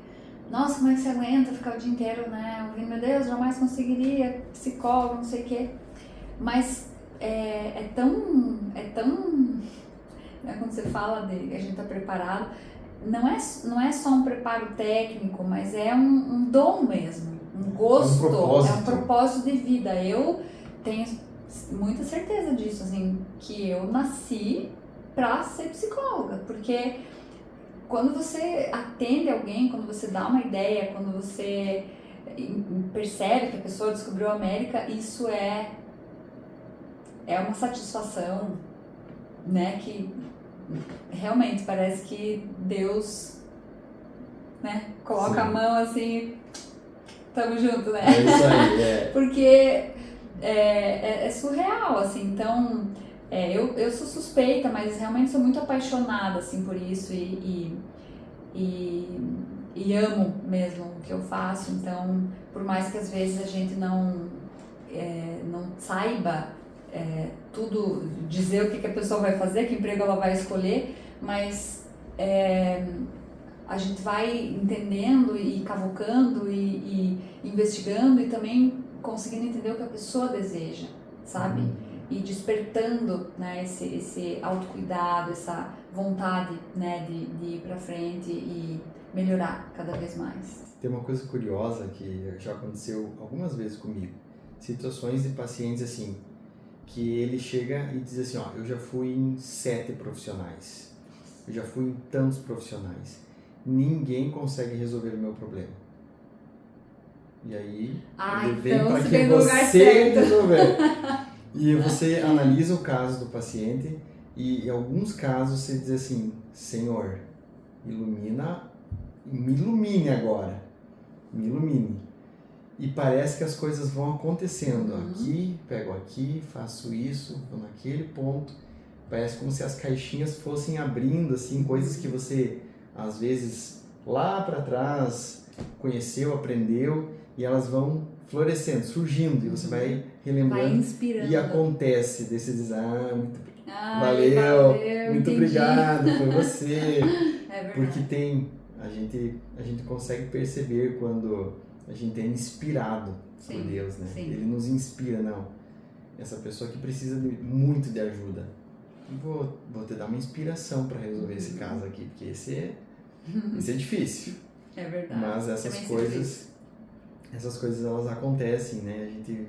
nossa, como é que você aguenta ficar o dia inteiro, né? Ouvindo, meu Deus, jamais conseguiria, psicólogo, não sei o quê. Mas é tão né, quando você fala de que a gente está preparado, não é só um preparo técnico, mas é um dom mesmo, um gosto, é um propósito de vida. Eu tenho muita certeza disso, assim, que eu nasci para ser psicóloga, porque quando você atende alguém, quando você dá uma ideia, quando você percebe que a pessoa descobriu a América, isso é uma satisfação, né, que realmente parece que Deus, né, coloca a mão assim, tamo junto, né? É isso aí, Porque é surreal, assim, então eu sou suspeita, mas realmente sou muito apaixonada, assim, por isso e amo mesmo o que eu faço, então, por mais que às vezes a gente não saiba tudo, dizer o que a pessoa vai fazer, que emprego ela vai escolher, mas a gente vai entendendo e cavucando e investigando e também conseguindo entender o que a pessoa deseja, sabe? E despertando, né, esse autocuidado, essa vontade, né, de ir pra frente e melhorar cada vez mais. Tem uma coisa curiosa que já aconteceu algumas vezes comigo. Situações de pacientes assim, que ele chega e diz assim, ó, eu já fui em 7 profissionais, eu já fui em tantos profissionais, ninguém consegue resolver o meu problema. E aí, ele vem então para você que vem no lugar você certo. resolver. E você analisa o caso do paciente e em alguns casos você diz assim, Senhor, me ilumine agora, me ilumine. E parece que as coisas vão acontecendo. Aqui, pego aqui, faço isso, vou naquele ponto. Parece como se as caixinhas fossem abrindo, assim, coisas que você, às vezes, lá para trás, conheceu, aprendeu, e elas vão florescendo, surgindo, e você vai relembrando. Vai inspirando. E acontece, daí você diz, Valeu, muito entendi. obrigado, foi você. É verdade. Porque a gente consegue perceber quando a gente é inspirado por Deus, né? Sim. Ele nos inspira, não. Essa pessoa que precisa muito de ajuda. Vou te dar uma inspiração para resolver esse caso aqui, porque esse é difícil. É verdade. Mas essas coisas elas acontecem, né? A gente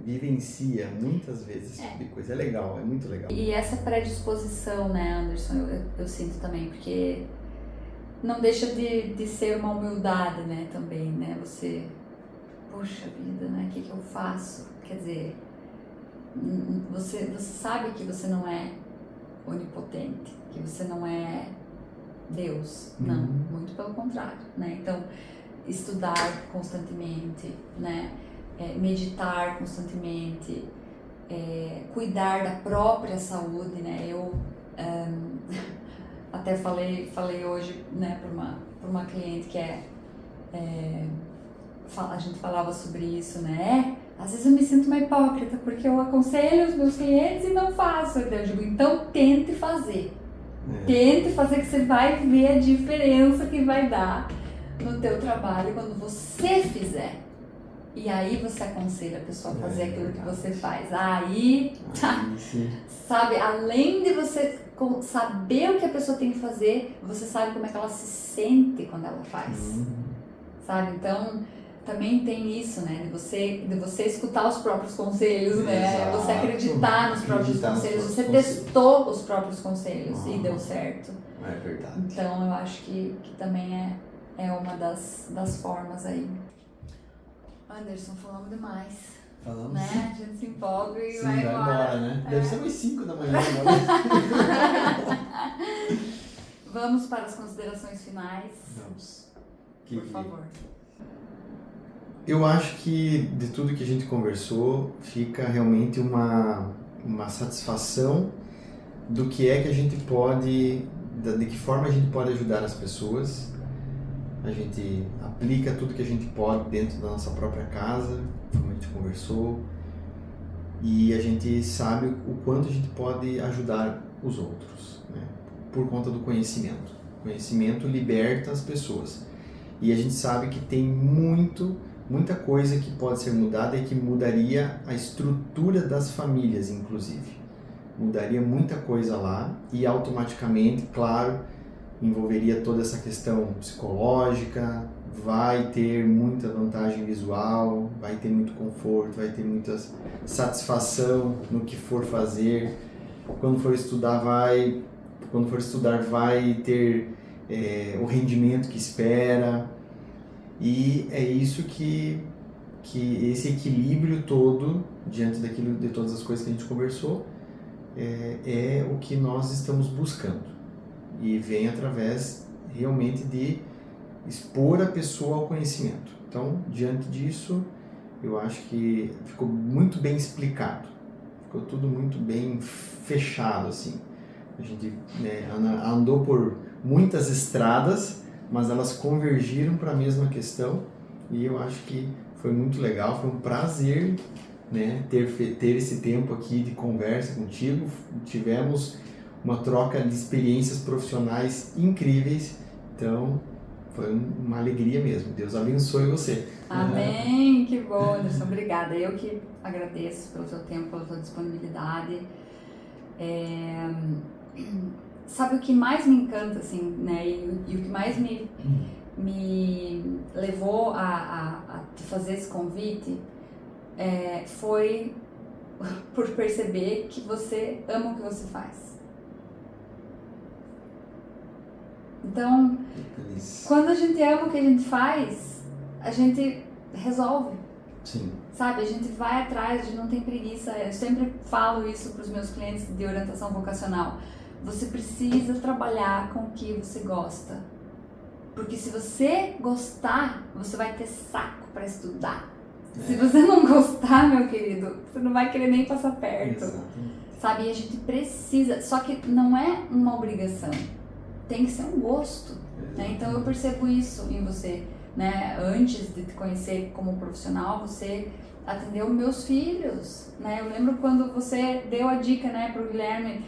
vivencia muitas vezes esse tipo de coisa. É legal, é muito legal. E essa predisposição, né, Anderson, eu sinto também, porque não deixa de ser uma humildade, né, também, né, você, poxa vida, né, o que eu faço? Quer dizer, você sabe que você não é onipotente, que você não é Deus, não, muito pelo contrário, né, então, estudar constantemente, né, meditar constantemente, cuidar da própria saúde, né, eu até falei hoje, né, para uma cliente que a gente falava sobre isso, né? Às vezes eu me sinto uma hipócrita porque eu aconselho os meus clientes e não faço. Eu digo, então tente fazer. Tente fazer que você vai ver a diferença que vai dar no teu trabalho quando você fizer. E aí você aconselha a pessoa a fazer aquilo que você faz. Aí sabe, além de você saber o que a pessoa tem que fazer, você sabe como é que ela se sente quando ela faz. Sabe? Então, também tem isso, né? De você escutar os próprios conselhos, né? Exato. Você acreditar nos próprios conselhos. Você testou os próprios conselhos e deu certo. É verdade. Então, eu acho que também é uma das formas aí. Anderson, falamos demais. Falamos. Né? A gente se empolga e Sim, vai embora. Né? Deve ser umas 5 da manhã agora. Vamos para as considerações finais. Vamos. Por favor. Eu acho que de tudo que a gente conversou, fica realmente uma satisfação do que é que a gente pode, de que forma a gente pode ajudar as pessoas. A gente aplica tudo que a gente pode dentro da nossa própria casa, como a gente conversou, e a gente sabe o quanto a gente pode ajudar os outros, né? Por conta do conhecimento. O conhecimento liberta as pessoas. E a gente sabe que tem muita coisa que pode ser mudada e que mudaria a estrutura das famílias, inclusive. Mudaria muita coisa lá e automaticamente, claro, envolveria toda essa questão psicológica, vai ter muita vantagem visual, vai ter muito conforto, vai ter muita satisfação no que for fazer. Quando for estudar vai ter o rendimento que espera. E é isso que esse equilíbrio todo, diante daquilo, de todas as coisas que a gente conversou, é o que nós estamos buscando. E vem através realmente de expor a pessoa ao conhecimento. Então, diante disso, eu acho que ficou muito bem explicado. Ficou tudo muito bem fechado, assim. A gente, né, andou por muitas estradas, mas elas convergiram para a mesma questão, e eu acho que foi muito legal, foi um prazer, né, ter esse tempo aqui de conversa contigo. Tivemos uma troca de experiências profissionais incríveis, então foi uma alegria mesmo. Deus abençoe você. Amém, que bom, Anderson, obrigada. Eu que agradeço pelo teu tempo, pela tua disponibilidade. Sabe o que mais me encanta, assim, né, e o que mais me levou a te fazer esse convite foi por perceber que você ama o que você faz. Então, quando a gente ama o que a gente faz, a gente resolve. Sim. Sabe, a gente vai atrás, a gente não tem preguiça. Eu sempre falo isso para os meus clientes de orientação vocacional. Você precisa trabalhar com o que você gosta. Porque se você gostar, você vai ter saco para estudar. Se você não gostar, meu querido, você não vai querer nem passar perto. Exatamente. Sabe, e a gente precisa, só que não é uma obrigação. Tem que ser um gosto, né? Então eu percebo isso em você, né? Antes de te conhecer como profissional, você atendeu meus filhos, né? Eu lembro quando você deu a dica, né, pro Guilherme: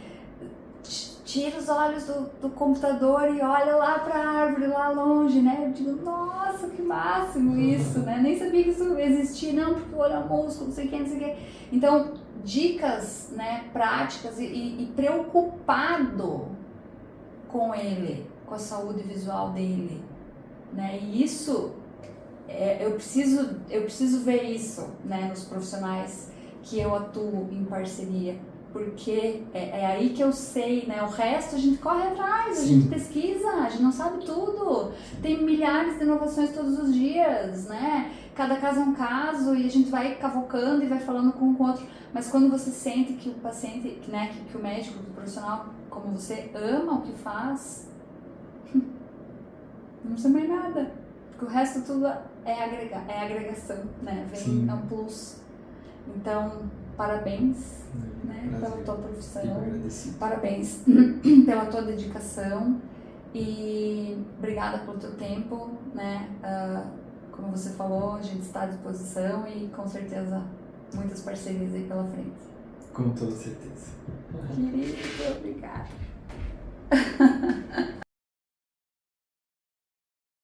tira os olhos do computador e olha lá para a árvore lá longe, né? Eu digo, nossa, que máximo isso, né? Nem sabia que isso existia, não, porque o olho é um músculo, não sei o que, não sei o que. Então, dicas, né, práticas e preocupado com ele, com a saúde visual dele, né? E isso, eu preciso ver isso, né, nos profissionais que eu atuo em parceria. Porque é aí que eu sei, né? O resto a gente corre atrás, a gente pesquisa, a gente não sabe tudo. Tem milhares de inovações todos os dias, né? Cada caso é um caso e a gente vai cavocando e vai falando com o outro. Mas quando você sente que o paciente, né, que o médico, que o profissional, como você, ama o que faz, não precisa mais nada. Porque o resto tudo é agregação, né? É um plus. Então, parabéns, né, pela tua profissão, parabéns pela tua dedicação e obrigada pelo teu tempo, né? Como você falou, a gente está à disposição e com certeza muitas parcerias aí pela frente. Com toda certeza. Querido, obrigada.